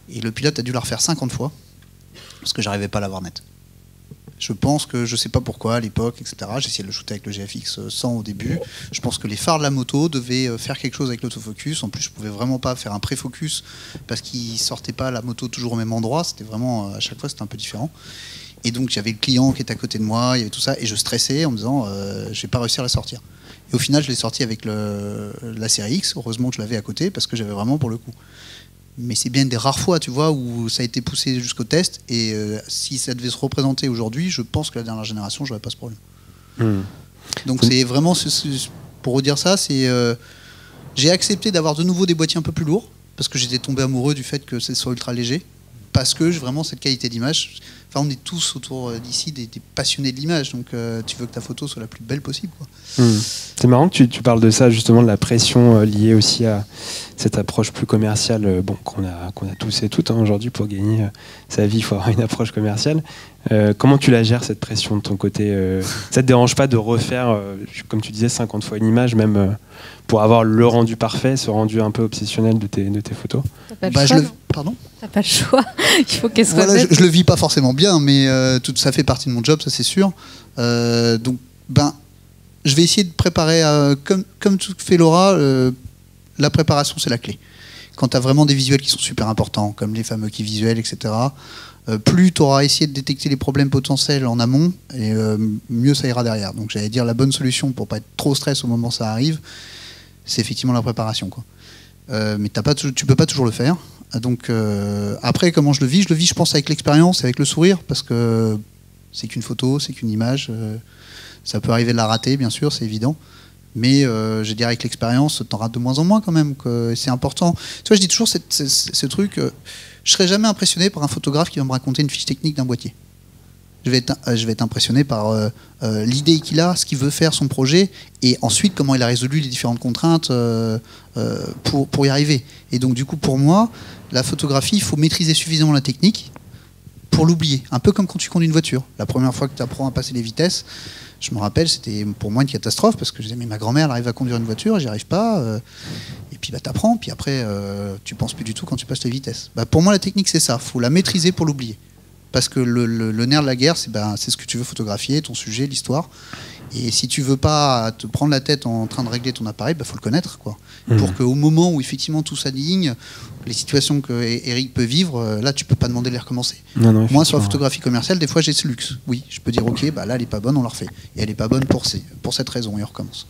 Et le pilote a dû la refaire 50 fois, parce que j'arrivais pas à l'avoir net. Je pense que, je sais pas pourquoi, à l'époque, etc., j'ai essayé de le shooter avec le GFX 100 au début. Je pense que les phares de la moto devaient faire quelque chose avec l'autofocus. En plus, je pouvais vraiment pas faire un pré-focus, parce qu'il sortait pas la moto toujours au même endroit. C'était vraiment, à chaque fois, c'était un peu différent. Et donc j'avais le client qui était à côté de moi, il y avait tout ça, et je stressais en me disant je vais pas réussir à la sortir. Et au final je l'ai sorti avec la série X, heureusement que je l'avais à côté, parce que j'avais vraiment pour le coup. Mais c'est bien des rares fois, tu vois, où ça a été poussé jusqu'au test, et si ça devait se représenter aujourd'hui, je pense que la dernière génération, j'aurais pas ce problème. Donc c'est vraiment, pour redire ça, c'est j'ai accepté d'avoir de nouveau des boîtiers un peu plus lourds, parce que j'étais tombé amoureux du fait que ce soit ultra léger, parce que vraiment cette qualité d'image... Enfin, on est tous autour d'ici des passionnés de l'image, donc tu veux que ta photo soit la plus belle possible, quoi. C'est marrant que tu parles de ça, justement, de la pression liée aussi à cette approche plus commerciale qu'on a tous et toutes aujourd'hui. Pour gagner sa vie, il faut avoir une approche commerciale. Comment tu la gères, cette pression de ton côté Ça te dérange pas de refaire, comme tu disais, 50 fois une image, même pour avoir le rendu parfait, ce rendu un peu obsessionnel de tes photos? T'as pas le choix, Pardon ? T'as pas le choix. Il faut qu'elle soit voilà, je le vis pas forcément bien, mais tout ça fait partie de mon job, ça c'est sûr. Donc, je vais essayer de préparer, comme tout fait Laura, la préparation c'est la clé. Quand tu as vraiment des visuels qui sont super importants, comme les fameux key visuels, etc., plus tu auras essayé de détecter les problèmes potentiels en amont, et mieux ça ira derrière. Donc j'allais dire la bonne solution pour pas être trop stress au moment où ça arrive, c'est effectivement la préparation, quoi. Mais tu peux pas toujours le faire. Donc après, comment je le vis, je pense avec l'expérience, avec le sourire, parce que c'est qu'une photo, c'est qu'une image. Ça peut arriver de la rater, bien sûr, c'est évident. Mais je dirais avec l'expérience, t'en rates de moins en moins quand même. C'est important. Tu vois, je dis toujours ce truc. Je serai jamais impressionné par un photographe qui va me raconter une fiche technique d'un boîtier. Je vais être impressionné par l'idée qu'il a, ce qu'il veut faire, son projet, et ensuite comment il a résolu les différentes contraintes pour y arriver. Et donc du coup, pour moi, la photographie, il faut maîtriser suffisamment la technique pour l'oublier. Un peu comme quand tu conduis une voiture. La première fois que tu apprends à passer les vitesses, je me rappelle, c'était pour moi une catastrophe, parce que je disais, mais ma grand-mère elle arrive à conduire une voiture, j'y arrive pas. Et puis t'apprends, puis après, tu penses plus du tout quand tu passes les vitesses. Pour moi, la technique, c'est ça. Il faut la maîtriser pour l'oublier. Parce que le nerf de la guerre, c'est ce que tu veux photographier, ton sujet, l'histoire. Et si tu veux pas te prendre la tête en train de régler ton appareil, faut le connaître, quoi. Pour qu'au moment où effectivement tout s'aligne, les situations que Eric peut vivre, là tu peux pas demander de les recommencer. Non, moi sur la photographie commerciale, des fois j'ai ce luxe. Oui, je peux dire ok, là elle est pas bonne, on la refait. Et elle est pas bonne pour cette raison, et on recommence.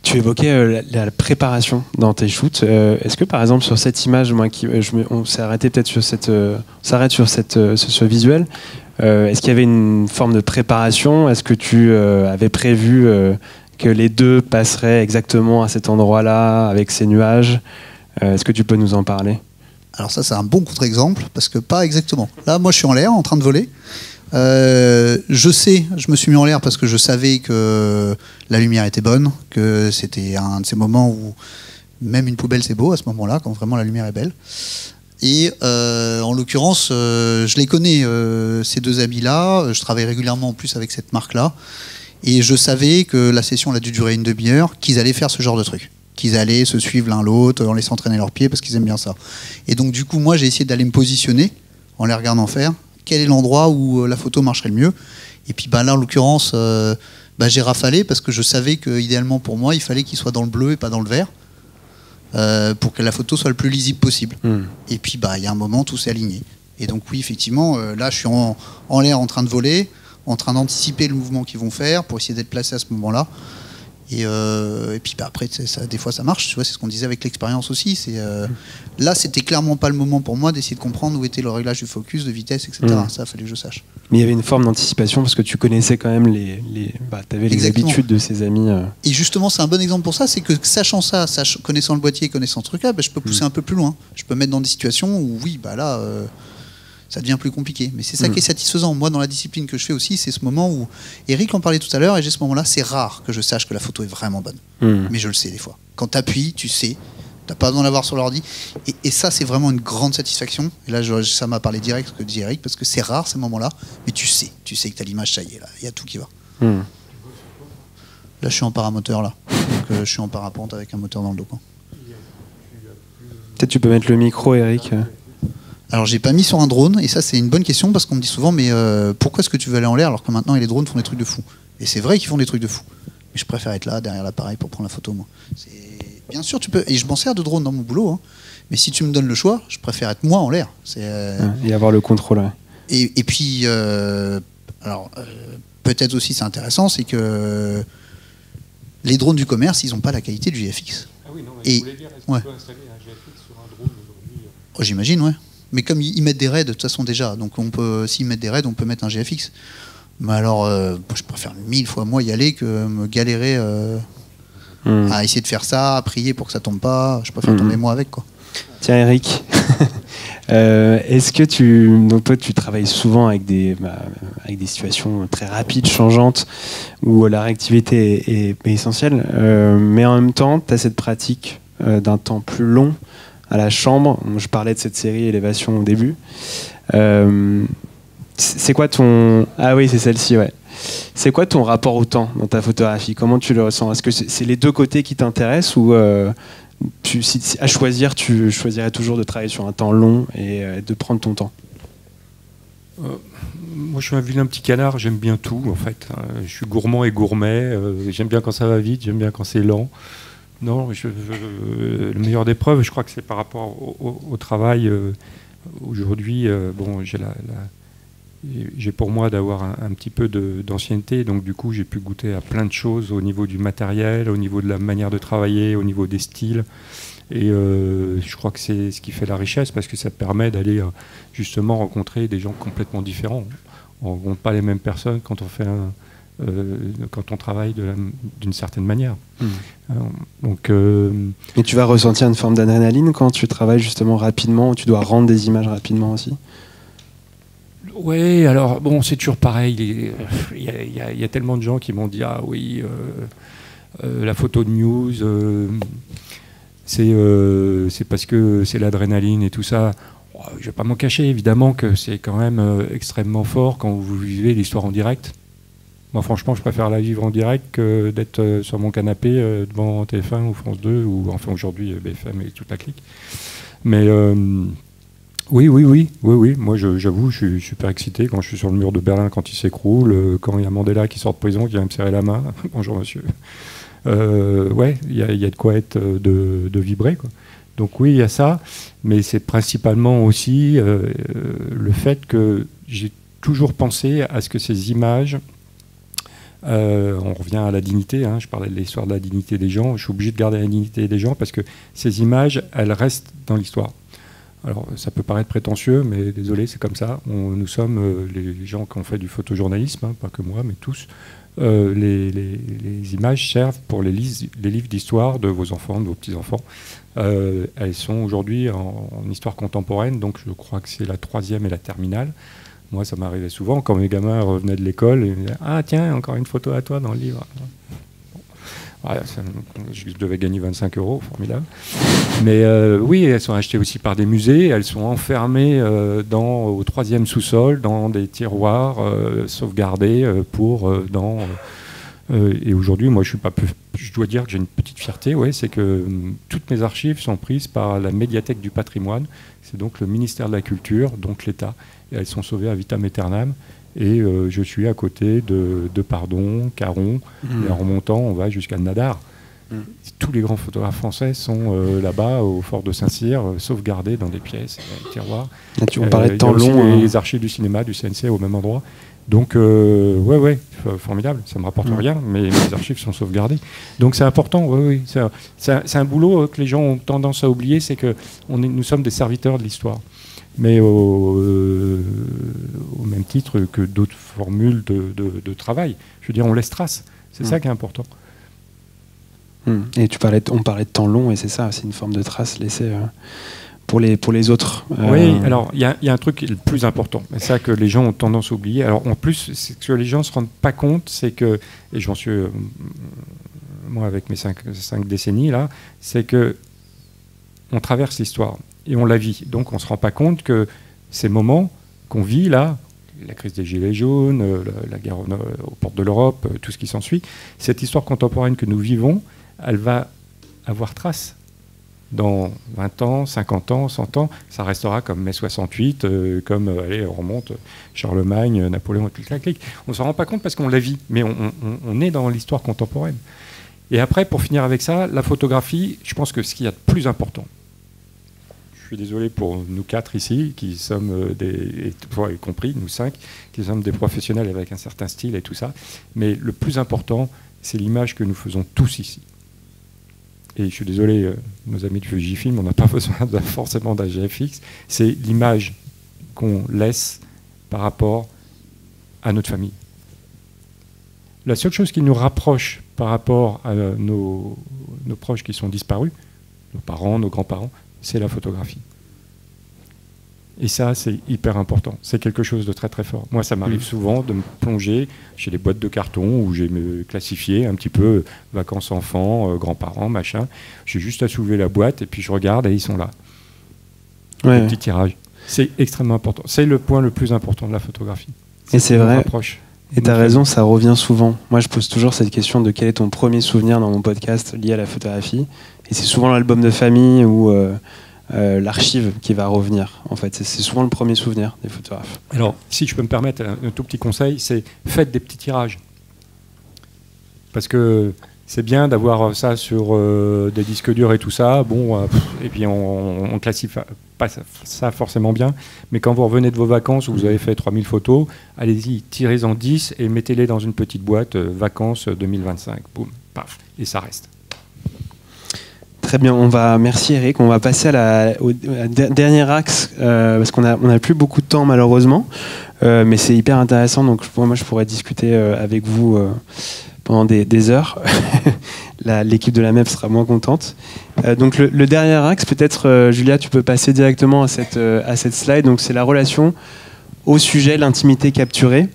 Tu évoquais la préparation dans tes shoots. Est-ce que par exemple sur cette image, on s'est arrêté peut-être sur ce visuel. Est-ce qu'il y avait une forme de préparation? Est-ce que tu avais prévu que les deux passeraient exactement à cet endroit-là avec ces nuages? Est-ce que tu peux nous en parler? Alors ça, c'est un bon contre-exemple, parce que pas exactement. Là, moi, je suis en l'air, en train de voler. Je me suis mis en l'air parce que je savais que la lumière était bonne, que c'était un de ces moments où même une poubelle, c'est beau à ce moment-là, quand vraiment la lumière est belle. Et en l'occurrence, je les connais, ces deux amis-là. Je travaille régulièrement en plus avec cette marque-là. Et je savais que la session a dû durer une demi-heure, qu'ils allaient faire ce genre de truc. Qu'ils allaient se suivre l'un l'autre en laissant traîner leurs pieds parce qu'ils aiment bien ça. Et donc du coup, moi, j'ai essayé d'aller me positionner en les regardant faire. Quel est l'endroit où la photo marcherait le mieux? Et puis là, en l'occurrence, j'ai rafalé parce que je savais que idéalement pour moi, il fallait qu'il soit dans le bleu et pas dans le vert pour que la photo soit le plus lisible possible. Et puis il y a un moment, tout s'est aligné. Et donc oui, effectivement, là, je suis en l'air en train de voler, en train d'anticiper le mouvement qu'ils vont faire pour essayer d'être placé à ce moment-là. Et puis après, des fois ça marche, tu vois, c'est ce qu'on disait avec l'expérience aussi. Là, c'était clairement pas le moment pour moi d'essayer de comprendre où était le réglage du focus, de vitesse, etc. Ça, fallait que je sache. Mais il y avait une forme d'anticipation parce que tu connaissais quand même t'avais les habitudes de ses amis. Et justement, c'est un bon exemple pour ça, c'est que sachant ça, connaissant le boîtier, connaissant ce truc-là, je peux pousser un peu plus loin. Je peux mettre dans des situations où, oui, là... ça devient plus compliqué. Mais c'est ça qui est satisfaisant. Moi, dans la discipline que je fais aussi, c'est ce moment où... Eric en parlait tout à l'heure, et j'ai ce moment-là, c'est rare que je sache que la photo est vraiment bonne. Mais je le sais des fois. Quand tu appuies, tu sais. Tu n'as pas besoin d'avoir sur l'ordi. Et ça, c'est vraiment une grande satisfaction. Et là, ça m'a parlé direct, ce que dit Eric, parce que c'est rare, ces moments-là. Mais tu sais que tu as l'image, ça y est, là. Il y a tout qui va. Là, je suis en paramoteur, là. Donc, je suis en parapente avec un moteur dans le dos. Quoi. Peut-être tu peux mettre le micro, Eric. Alors j'ai pas mis sur un drone, et ça c'est une bonne question parce qu'on me dit souvent mais pourquoi est-ce que tu veux aller en l'air alors que maintenant les drones font des trucs de fou? Et c'est vrai qu'ils font des trucs de fou, mais je préfère être là derrière l'appareil pour prendre la photo moi. Bien sûr tu peux, et je m'en sers de drone dans mon boulot, hein. Mais si tu me donnes le choix, je préfère être moi en l'air. Et avoir le contrôle. Ouais. Et puis peut-être aussi c'est intéressant, c'est que les drones du commerce ils n'ont pas la qualité du GFX. Ah oui, non, mais je voulais dire, est-ce qu'on peut installer un GFX sur un drone aujourd'hui? J'imagine, ouais. Mais comme ils mettent des raids de toute façon déjà, donc s'ils mettent des raids, on peut mettre un GFX. Mais alors, je préfère 1000 fois moi y aller que me galérer à essayer de faire ça, à prier pour que ça tombe pas. Je préfère tomber moi avec, quoi. Tiens, Eric, est-ce que donc toi tu travailles souvent avec des situations très rapides, changeantes, où la réactivité est essentielle, mais en même temps, tu as cette pratique d'un temps plus long à la chambre. Je parlais de cette série Élévation au début. C'est quoi ton... Ah oui, c'est celle-ci, ouais. C'est quoi ton rapport au temps dans ta photographie? Comment tu le ressens? Est-ce que c'est les deux côtés qui t'intéressent ou à choisir, tu choisirais toujours de travailler sur un temps long et de prendre ton temps? Moi, je suis un vilain petit canard, j'aime bien tout, en fait. Je suis gourmand et gourmet. J'aime bien quand ça va vite, j'aime bien quand c'est lent. Non, le meilleur des preuves, je crois que c'est par rapport au travail. Aujourd'hui, j'ai pour moi d'avoir un petit peu d'ancienneté, donc du coup j'ai pu goûter à plein de choses au niveau du matériel, au niveau de la manière de travailler, au niveau des styles. Et je crois que c'est ce qui fait la richesse, parce que ça permet d'aller justement rencontrer des gens complètement différents. On ne rencontre pas les mêmes personnes quand on fait quand on travaille d'une certaine manière. Donc, et tu vas ressentir une forme d'adrénaline quand tu travailles justement rapidement, où tu dois rendre des images rapidement aussi? Oui, alors bon, c'est toujours pareil. Il y a tellement de gens qui m'ont dit ah oui, la photo de news, c'est parce que c'est l'adrénaline et tout ça. Je ne vais pas m'en cacher, évidemment que c'est quand même extrêmement fort quand vous vivez l'histoire en direct. Moi, franchement, je préfère la vivre en direct que d'être sur mon canapé devant TF1 ou France 2 ou enfin aujourd'hui BFM et toute la clique. Mais oui. Moi, j'avoue, je suis super excité quand je suis sur le mur de Berlin quand il s'écroule, quand il y a Mandela qui sort de prison, qui vient me serrer la main. Bonjour, monsieur. Il y a de quoi être de vibrer, quoi. Donc oui, il y a ça, mais c'est principalement aussi le fait que j'ai toujours pensé à ce que ces images On revient à la dignité, hein, je parlais de l'histoire de la dignité des gens, je suis obligé de garder la dignité des gens parce que ces images, elles restent dans l'histoire. Alors ça peut paraître prétentieux, mais désolé, c'est comme ça. Nous sommes les gens qui ont fait du photojournalisme, hein, pas que moi, mais tous. Les images servent pour les livres d'histoire de vos enfants, de vos petits-enfants. Elles sont aujourd'hui en histoire contemporaine, donc je crois que c'est la 3e et la terminale. Moi, ça m'arrivait souvent quand mes gamins revenaient de l'école et me disaient « Ah tiens, encore une photo à toi dans le livre ». Voilà, je devais gagner 25 €, formidable. Mais oui, elles sont achetées aussi par des musées, elles sont enfermées au 3e sous-sol, dans des tiroirs sauvegardés et aujourd'hui, moi, je dois dire que j'ai une petite fierté, ouais, c'est que toutes mes archives sont prises par la médiathèque du patrimoine, c'est donc le ministère de la Culture, donc l'État, et elles sont sauvées à vitam aeternam. Et je suis à côté de Pardon, Caron, et en remontant, on va jusqu'à Nadar. Tous les grands photographes français sont là-bas, au fort de Saint-Cyr, sauvegardés dans des pièces, des tiroirs. Là, on parlait de temps long. Il y a aussi les archives du cinéma, du CNC au même endroit. Donc, ouais, formidable. Ça ne me rapporte rien, mais mes archives sont sauvegardées. Donc, c'est important. Oui. C'est un boulot que les gens ont tendance à oublier, c'est que nous sommes des serviteurs de l'histoire. Mais au même titre que d'autres formules de travail. Je veux dire, on laisse trace. C'est ça qui est important. Et on parlait de temps long, et c'est ça, c'est une forme de trace laissée pour les autres. Oui, alors il y a un truc le plus important, et ça que les gens ont tendance à oublier. Alors en plus, ce que les gens ne se rendent pas compte, c'est que, et j'en suis, moi avec mes 5 décennies là, c'est que on traverse l'histoire. Et on la vit. Donc on ne se rend pas compte que ces moments qu'on vit là, la crise des Gilets jaunes, la guerre aux portes de l'Europe, tout ce qui s'ensuit, cette histoire contemporaine que nous vivons, elle va avoir trace. Dans 20 ans, 50 ans, 100 ans, ça restera comme mai 68, comme, allez, on remonte, Charlemagne, Napoléon, tout le clic. On ne s'en rend pas compte parce qu'on la vit, mais on est dans l'histoire contemporaine. Et après, pour finir avec ça, la photographie, je pense que ce qu'il y a de plus important, je suis désolé pour nous 4 ici, qui sommes y compris nous 5, qui sommes des professionnels avec un certain style et tout ça. Mais le plus important, c'est l'image que nous faisons tous ici. Et je suis désolé, nos amis de Fujifilm, on n'a pas besoin forcément d'un GFX. C'est l'image qu'on laisse par rapport à notre famille. La seule chose qui nous rapproche par rapport à nos proches qui sont disparus, nos parents, nos grands-parents, c'est la photographie. Et ça, c'est hyper important. C'est quelque chose de très très fort. Moi, ça m'arrive souvent de me plonger chez les boîtes de carton où j'ai classifié un petit peu vacances enfants, grands-parents, machin. J'ai juste à soulever la boîte et puis je regarde et ils sont là. Ouais. Petit tirage. C'est extrêmement important. C'est le point le plus important de la photographie. Et c'est vrai. Et tu as raison, ça revient souvent. Moi, je pose toujours cette question de quel est ton premier souvenir dans mon podcast lié à la photographie. Et c'est souvent l'album de famille ou l'archive qui va revenir. En fait, c'est souvent le premier souvenir des photographes. Alors, si je peux me permettre un tout petit conseil, c'est faites des petits tirages. Parce que c'est bien d'avoir ça sur des disques durs et tout ça. Bon, et puis on classifie pas ça forcément bien. Mais quand vous revenez de vos vacances où vous avez fait 3000 photos, allez-y, tirez-en 10 et mettez-les dans une petite boîte vacances 2025. Boum, paf, et ça reste. Très bien, merci Eric. On va passer au dernier axe parce qu'on n'a plus beaucoup de temps malheureusement, mais c'est hyper intéressant. Donc moi je pourrais discuter avec vous pendant des heures. L'équipe de la MEF sera moins contente. Donc le dernier axe, peut-être Julia, tu peux passer directement à cette slide. Donc c'est la relation au sujet, l'intimité capturée.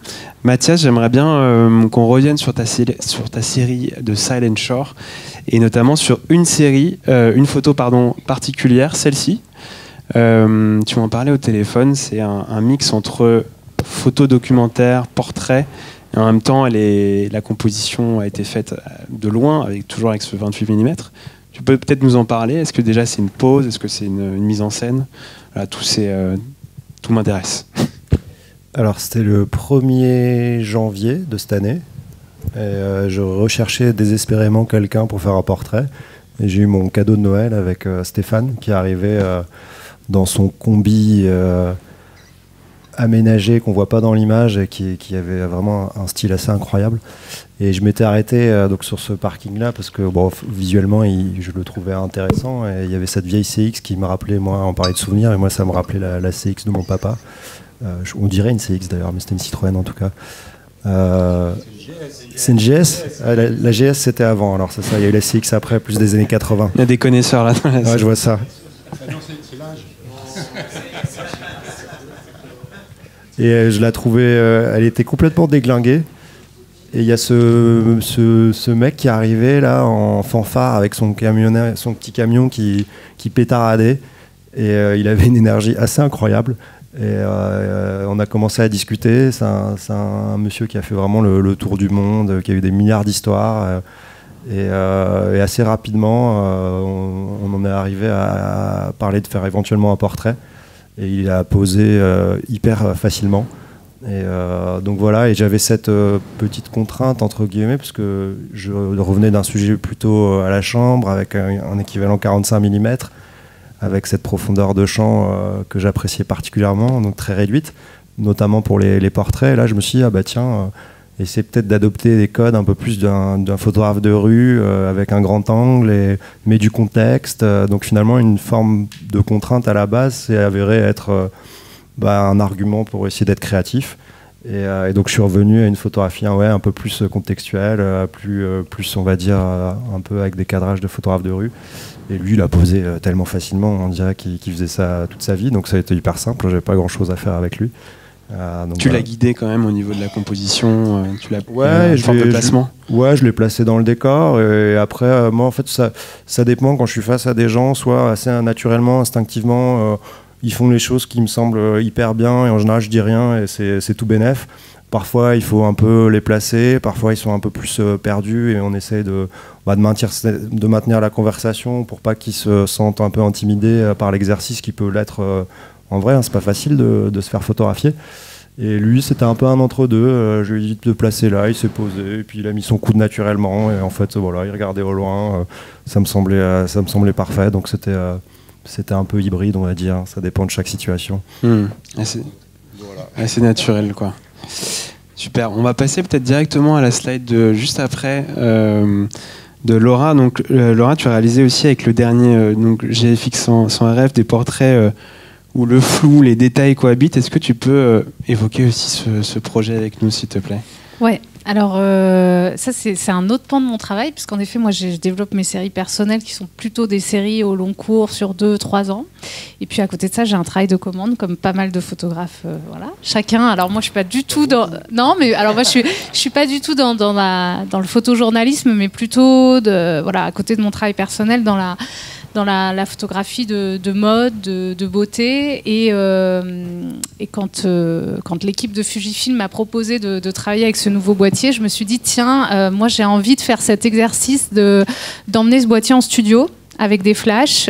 Mathias, j'aimerais bien qu'on revienne sur ta série de Silent Shore et notamment sur une photo particulière, celle-ci. Tu m'en parlais au téléphone, c'est un mix entre photo documentaire, portrait, et en même temps la composition a été faite de loin, toujours avec ce 28 mm. Tu peux peut-être nous en parler. Est-ce que déjà c'est une pose? Est-ce que c'est une mise en scène? Voilà, tout m'intéresse. Alors c'était le 1er janvier de cette année. Et, je recherchais désespérément quelqu'un pour faire un portrait. Et j'ai eu mon cadeau de Noël avec Stéphane qui arrivait dans son combi aménagé qu'on voit pas dans l'image et qui avait vraiment un style assez incroyable. Et je m'étais arrêté donc sur ce parking-là parce que bon, visuellement, je le trouvais intéressant. Et il y avait cette vieille CX qui me rappelait, moi, on parlait de souvenirs, et moi, ça me rappelait la CX de mon papa. On dirait une CX d'ailleurs, mais c'était une Citroën en tout cas. C'est une GS. La GS c'était avant, alors c'est ça, il y a eu la CX après, plus des années 80. Il y a des connaisseurs là. Ouais, je vois ça. Et je la trouvais, elle était complètement déglinguée. Et il y a ce mec qui arrivait là en fanfare avec son petit camion qui pétaradait. Et il avait une énergie assez incroyable. Et on a commencé à discuter. C'est un monsieur qui a fait vraiment le tour du monde, qui a eu des milliards d'histoires. Et assez rapidement, on en est arrivé à parler de faire éventuellement un portrait. Et il a posé hyper facilement. Et donc voilà, et j'avais cette petite contrainte entre guillemets, parce que je revenais d'un sujet plutôt à la chambre, avec un équivalent 45 mm, avec cette profondeur de champ que j'appréciais particulièrement, donc très réduite, notamment pour les portraits. Et là, je me suis dit, ah bah tiens, essayer peut-être d'adopter des codes un peu plus d'un photographe de rue, avec un grand angle, mais du contexte. Donc finalement, une forme de contrainte à la base s'est avérée être un argument pour essayer d'être créatif. Et donc je suis revenu à une photographie un peu plus contextuelle, plus on va dire, un peu avec des cadrages de photographe de rue. Et lui, il a posé tellement facilement, on dirait qu'il faisait ça toute sa vie, donc ça a été hyper simple, j'avais pas grand chose à faire avec lui. Donc tu l'as guidé quand même au niveau de la composition, tu l'as de placement. Je l'ai placé dans le décor, et après, moi en fait, ça dépend quand je suis face à des gens, soit assez naturellement, instinctivement, ils font les choses qui me semblent hyper bien, et en général, je dis rien, et c'est tout bénef. Parfois, il faut un peu les placer, parfois, ils sont un peu plus perdus, et on essaie de maintenir la conversation pour pas qu'ils se sentent un peu intimidés par l'exercice qui peut l'être en vrai. C'est pas facile de se faire photographier. Et lui, c'était un peu un entre-deux. Je lui ai dit de le placer là, il s'est posé, et puis il a mis son coude naturellement, et en fait, voilà, il regardait au loin. Ça me semblait parfait, donc c'était un peu hybride, on va dire. Ça dépend de chaque situation. Assez naturel, quoi. Super. On va passer peut-être directement à la slide de juste après de Laura. Donc, Laura, tu as réalisé aussi avec le dernier GFX sans RF des portraits où le flou, les détails cohabitent. Est-ce que tu peux évoquer aussi ce projet avec nous, s'il te plaît ? Ouais. Alors, ça, c'est un autre pan de mon travail, puisqu'en effet, moi, je développe mes séries personnelles qui sont plutôt des séries au long cours sur 2-3 ans. Et puis, à côté de ça, j'ai un travail de commande, comme pas mal de photographes. Voilà. Chacun. Alors, moi, je suis pas du tout dans. Non, mais alors, moi, je suis pas du tout dans le photojournalisme, mais plutôt à côté de mon travail personnel, dans la photographie de mode, de beauté. Et quand l'équipe de Fujifilm m'a proposé de travailler avec ce nouveau boîtier, je me suis dit, tiens, moi j'ai envie de faire cet exercice d'emmener ce boîtier en studio avec des flashs.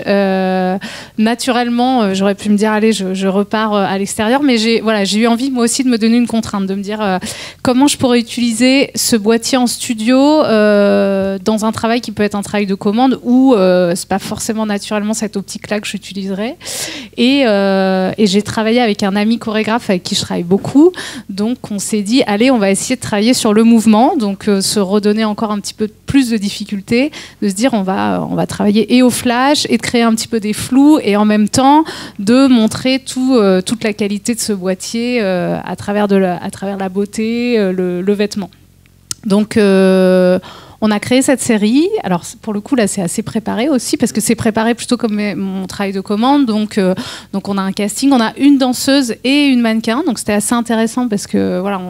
Naturellement, j'aurais pu me dire, allez, je repars à l'extérieur, mais j'ai eu envie, moi aussi, de me donner une contrainte, de me dire comment je pourrais utiliser ce boîtier en studio dans un travail qui peut être un travail de commande où c'est pas forcément naturellement cette optique-là que j'utiliserais. Et j'ai travaillé avec un ami chorégraphe avec qui je travaille beaucoup. Donc, on s'est dit, allez, on va essayer de travailler sur le mouvement, donc se redonner encore un petit peu plus de difficulté, de se dire, on va travailler et au flash et de créer un petit peu des flous et en même temps de montrer toute la qualité de ce boîtier à travers la beauté, le vêtement. Donc on a créé cette série. Alors pour le coup là c'est assez préparé aussi parce que c'est préparé plutôt comme mon travail de commande. Donc on a un casting, on a une danseuse et une mannequin. Donc c'était assez intéressant parce que voilà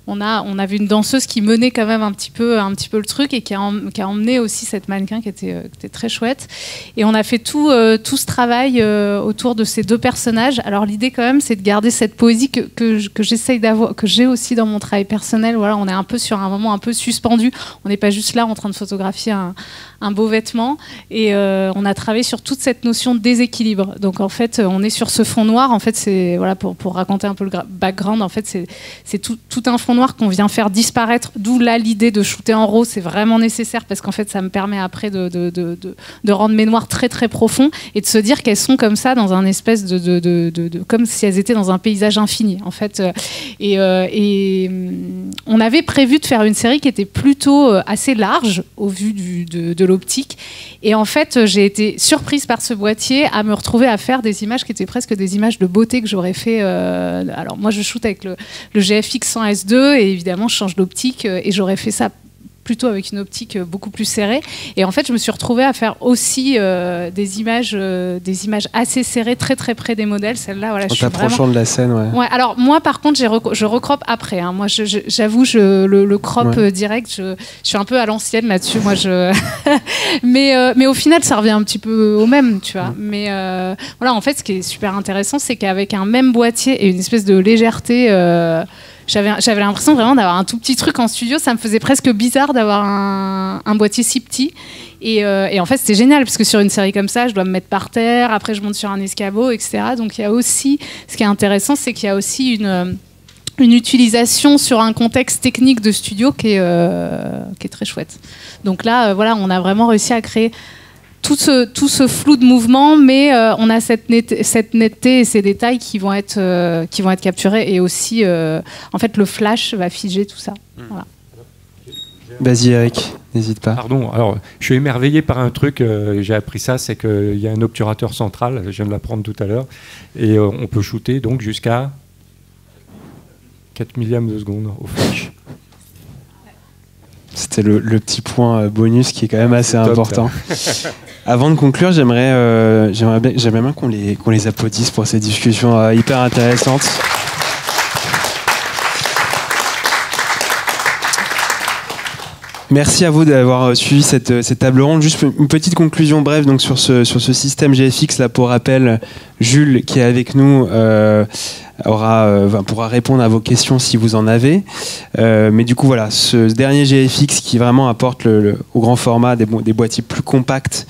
on avait une danseuse qui menait quand même un petit peu le truc et qui a emmené aussi cette mannequin qui était très chouette. Et on a fait tout ce travail autour de ces deux personnages. Alors l'idée quand même, c'est de garder cette poésie que j'essaye d'avoir, que j'ai aussi dans mon travail personnel. Voilà, on est un peu sur un moment un peu suspendu. On n'est pas juste là en train de photographier un beau vêtement. Et on a travaillé sur toute cette notion de déséquilibre. Donc en fait, on est sur ce fond noir. En fait, c'est voilà pour raconter un peu le background. En fait, c'est tout un fond noir qu'on vient faire disparaître, d'où là l'idée de shooter en RAW, c'est vraiment nécessaire parce qu'en fait ça me permet après de rendre mes noirs très très profonds et de se dire qu'elles sont comme ça dans un espèce comme si elles étaient dans un paysage infini en fait. Et on avait prévu de faire une série qui était plutôt assez large au vu de l'optique. Et en fait, j'ai été surprise par ce boîtier à me retrouver à faire des images qui étaient presque des images de beauté que j'aurais fait. Alors moi, je shoote avec le GFX 100S2 et évidemment, je change d'optique et j'aurais fait ça plutôt avec une optique beaucoup plus serrée. Et en fait, je me suis retrouvée à faire aussi des images assez serrées, très très près des modèles. Celle-là, voilà, en t'approchant de la scène, ouais. Ouais. Alors moi, par contre, je recroppe après. Hein. Moi, j'avoue, le crop direct, je suis un peu à l'ancienne là-dessus. Moi, mais au final, ça revient un petit peu au même, tu vois. Mais voilà, en fait, ce qui est super intéressant, c'est qu'avec un même boîtier et une espèce de légèreté. J'avais l'impression vraiment d'avoir un tout petit truc en studio. Ça me faisait presque bizarre d'avoir un boîtier si petit. Et en fait, c'était génial parce que sur une série comme ça, je dois me mettre par terre. Après, je monte sur un escabeau, etc. Donc, il y a aussi, ce qui est intéressant, c'est qu'il y a aussi une utilisation sur un contexte technique de studio qui est très chouette. Donc là, voilà, on a vraiment réussi à créer tout ce flou de mouvement, mais on a cette netteté et ces détails qui vont être capturés, et aussi en fait le flash va figer tout ça. Voilà. Vas-y Eric, n'hésite pas. Pardon, alors je suis émerveillé par un truc, j'ai appris ça, c'est qu'il y a un obturateur central, je viens de l'apprendre tout à l'heure, et on peut shooter donc jusqu'à 4 millièmes de seconde au flash. C'était le petit point bonus qui est quand même assez important. Avant de conclure, j'aimerais bien qu'on les applaudisse pour ces discussions hyper intéressantes. Merci à vous d'avoir suivi cette table ronde. Juste une petite conclusion brève donc sur ce système GFX. Là, pour rappel, Jules, qui est avec nous, pourra répondre à vos questions si vous en avez. Mais du coup, voilà, ce dernier GFX qui vraiment apporte au grand format des boîtiers plus compacts,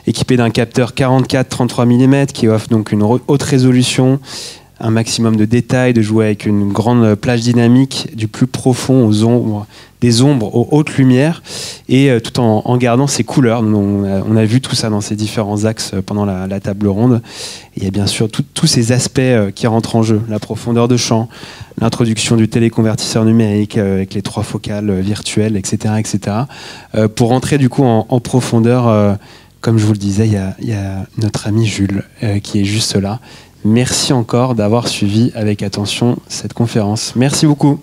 équipés d'un capteur 44-33 mm, qui offre donc une haute résolution, un maximum de détails, de jouer avec une grande plage dynamique, du plus profond aux ombres, des ombres aux hautes lumières, et tout en gardant ses couleurs. On a vu tout ça dans ces différents axes pendant la table ronde. Et il y a bien sûr tous ces aspects qui rentrent en jeu, la profondeur de champ, l'introduction du téléconvertisseur numérique avec les 3 focales virtuelles, etc. etc. Pour rentrer du coup en profondeur, comme je vous le disais, il y a notre ami Jules qui est juste là. Merci encore d'avoir suivi avec attention cette conférence. Merci beaucoup.